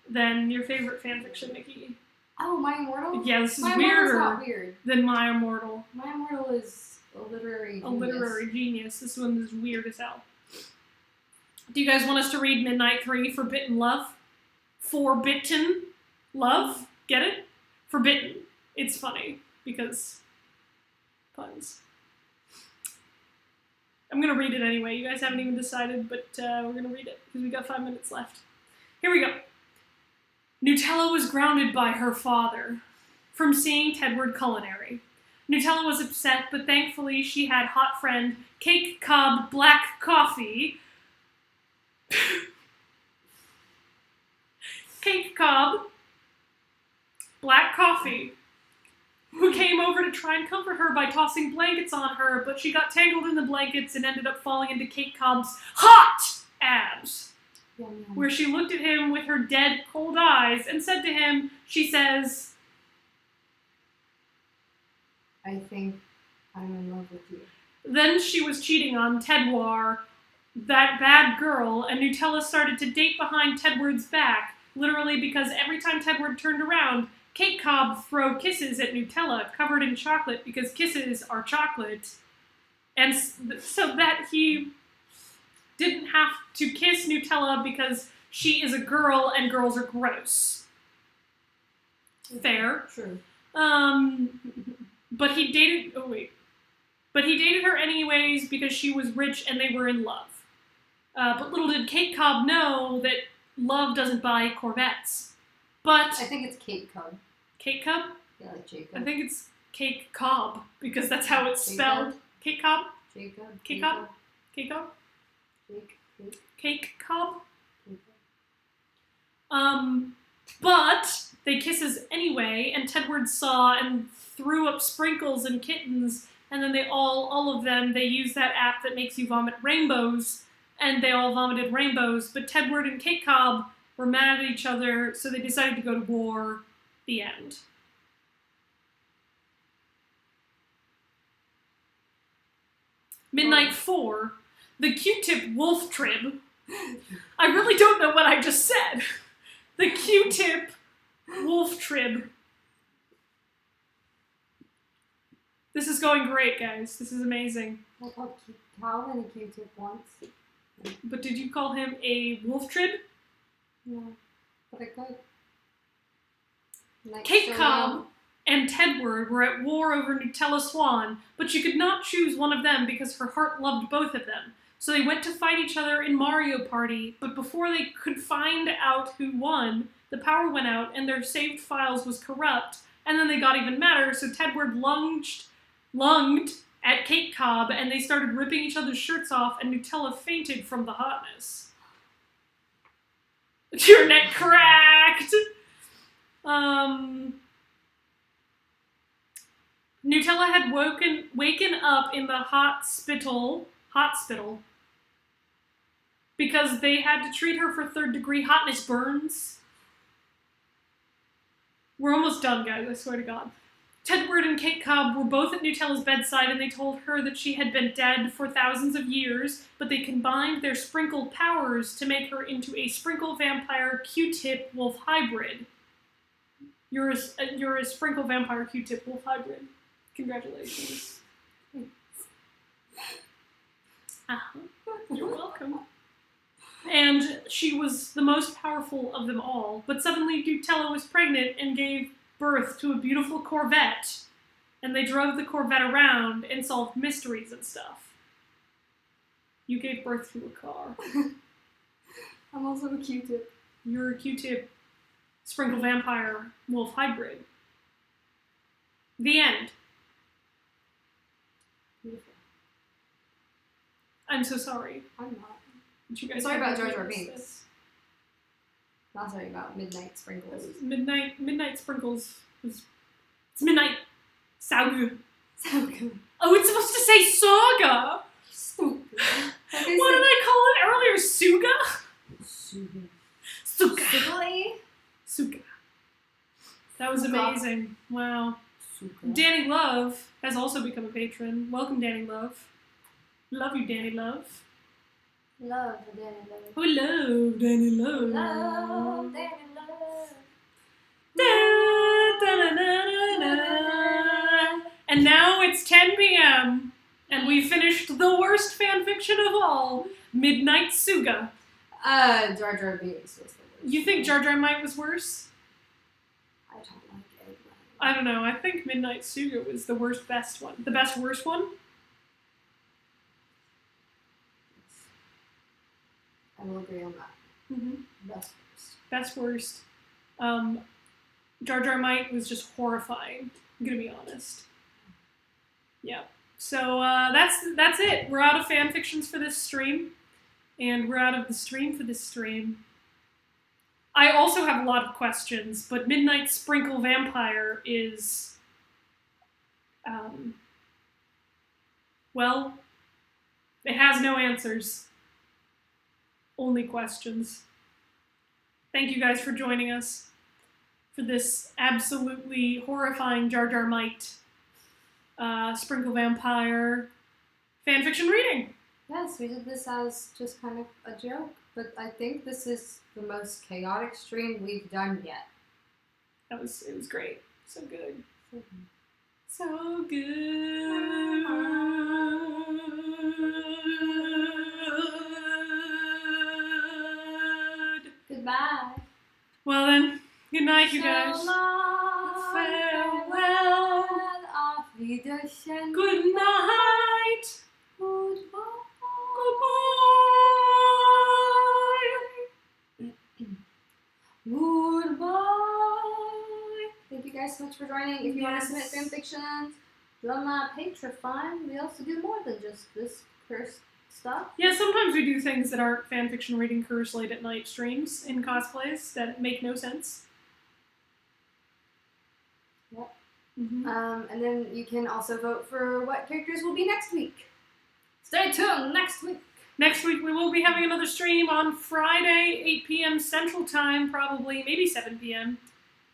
than your favorite fanfiction, Nikki. Oh, My Immortal? Yeah, this is My weirder Immortal's not weird. than My Immortal. My Immortal is a literary genius. A literary genius. This one is weird as hell. Do you guys want us to read Midnight 3, Forbidden Love? Forbidden Love? Get it? Forbidden. It's funny, because puns. I'm going to read it anyway. You guys haven't even decided, but we're going to read it, because we got 5 minutes left. Here we go. Nutella was grounded by her father from seeing Tedward Culinary. Nutella was upset, but thankfully she had hot friend Cake Cobb Black Coffee. Cake Cobb Black Coffee, who came over to try and comfort her by tossing blankets on her, but she got tangled in the blankets and ended up falling into Cake Cobb's hot abs, where she looked at him with her dead, cold eyes and said to him, she says, I think I'm in love with you. Then she was cheating on Tedward, that bad girl, and Nutella started to date behind Tedward's back, literally because every time Tedward turned around, Cake Cobb throw kisses at Nutella covered in chocolate because kisses are chocolate, and so that he didn't have to kiss Nutella because she is a girl and girls are gross. Fair. True. But he dated her anyways because she was rich and they were in love. But little did Cake Cobb know that love doesn't buy Corvettes. But I think it's Cake Cobb. Cake Cobb? Yeah, like Jacob. I think it's Cake Cobb because that's how it's spelled. Cake Cobb? Jacob. Cake Cobb? Cake Cobb? Cake Cobb? But they kisses anyway, and Tedward saw and threw up sprinkles and kittens, and then they all of them, they use that app that makes you vomit rainbows, and they all vomited rainbows, but Tedward and Cake Cobb were mad at each other, so they decided to go to war. The end. Midnight 4, the Q-tip wolf trib. I really don't know what I just said. The Q-tip wolf trib. This is going great, guys. This is amazing. I called Calvin a Q-tip once. But did you call him a wolf trib? No, but I could. Like, Cake so Cobb and Tedward were at war over Nutella Swan, but she could not choose one of them because her heart loved both of them. So they went to fight each other in Mario Party, but before they could find out who won, the power went out and their saved files was corrupt, and then they got even madder, so Tedward lunged at Cake Cobb, and they started ripping each other's shirts off, and Nutella fainted from the hotness. Your neck cracked! Nutella had waken up in the hospital, because they had to treat her for 3rd-degree hotness burns. We're almost done, guys, I swear to God. Tedward and Kate Cobb were both at Nutella's bedside, and they told her that she had been dead for thousands of years, but they combined their sprinkled powers to make her into a sprinkle vampire Q-tip wolf hybrid. You're a sprinkle vampire Q-tip wolf hybrid. Congratulations. You're welcome. And she was the most powerful of them all, but suddenly Nutella was pregnant and gave birth to a beautiful Corvette, and they drove the Corvette around and solved mysteries and stuff. You gave birth to a car. I'm also a Q-tip. You're a Q-tip sprinkle vampire wolf hybrid. The end. Beautiful. I'm so sorry. I'm not. You guys Sorry had about to Jar Jar witness Binks. this. Not sorry about Midnight Sprinkles. Midnight Sprinkles was... It's Midnight Saga. So good. Oh, it's supposed to say Saga! Stupid. What did I call it earlier? Sugah? Sugah. Sugah. That was Sugah. amazing. Wow. Danny Love has also become a patron. Welcome, Danny Love. Love you, Danny Love. Love Danny Love. Hello, Danny Love. Love Danny Love. Da, da, da, da, da, da. And now it's 10 p.m. and we finished the worst fanfiction of all, Midnight Sugah. Jar Jar Binks was the worst. You think Jar Jar Might was worse? I don't like it. I don't know. I think Midnight Sugah was the worst best one. The best worst one? I will agree on that. Mm-hmm. Best worst. Best worst. Jar Jar Might was just horrifying. I'm gonna be honest. Yeah. So that's it. We're out of fanfictions for this stream, and we're out of the stream for this stream. I also have a lot of questions, but Midnight Sprinkle Vampire is, well, it has no answers. Only questions. Thank you guys for joining us for this absolutely horrifying Jar Jar Might Sprinkle Vampire fanfiction reading. Yes, we did this as just kind of a joke, but I think this is the most chaotic stream we've done yet. It was great. So good. So So good. goodbye. Well then, good night, you guys. So long, Farewell. Auf Wiedersehen. Good night. Goodbye. Goodbye. Goodbye. Thank you guys so much for joining. If you want to submit Yes. fanfictions, join my Patreon. We also do more than just this cursed stuff. Yeah, sometimes we do things that aren't fanfiction reading curse late at night streams in cosplays that make no sense. Yep. Mm-hmm. And then you can also vote for what characters will be next week. Stay tuned next week. Next week we will be having another stream on Friday, 8 p.m. Central Time, probably, maybe 7 p.m.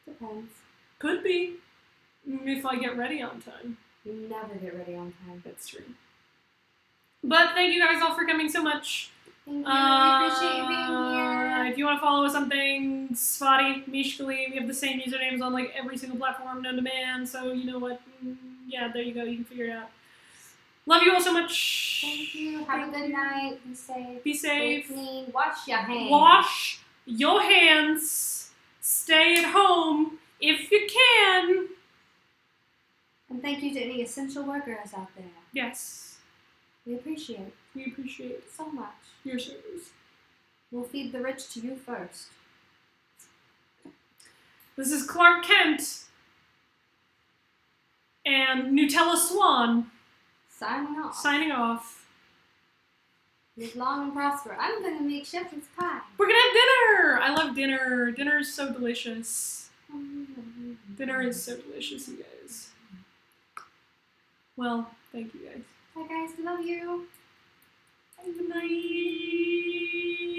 Depends. Could be, if I get ready on time. You never get ready on time. That's true. But thank you guys all for coming so much. Thank you. We appreciate you being here. If you want to follow us on things, Svattii, Mishkali, we have the same usernames on like every single platform known to man, so you know what, yeah, there you go, you can figure it out. Love you all so much. Thank you. Have a good night. Be safe. Be safe. Stay clean. Wash your hands. Wash your hands. Stay at home if you can. And thank you to any essential workers out there. Yes, We appreciate we appreciate it so much. your service. We'll feed the rich to you first. This is Clark Kent and Nutella Swan Signing off. signing off. Live long and prosper. I'm gonna make shepherd's pie. We're gonna have dinner! I love dinner. Dinner is so delicious. Dinner is so delicious, you guys. Well, thank you guys. Bye guys, we love you. Good night.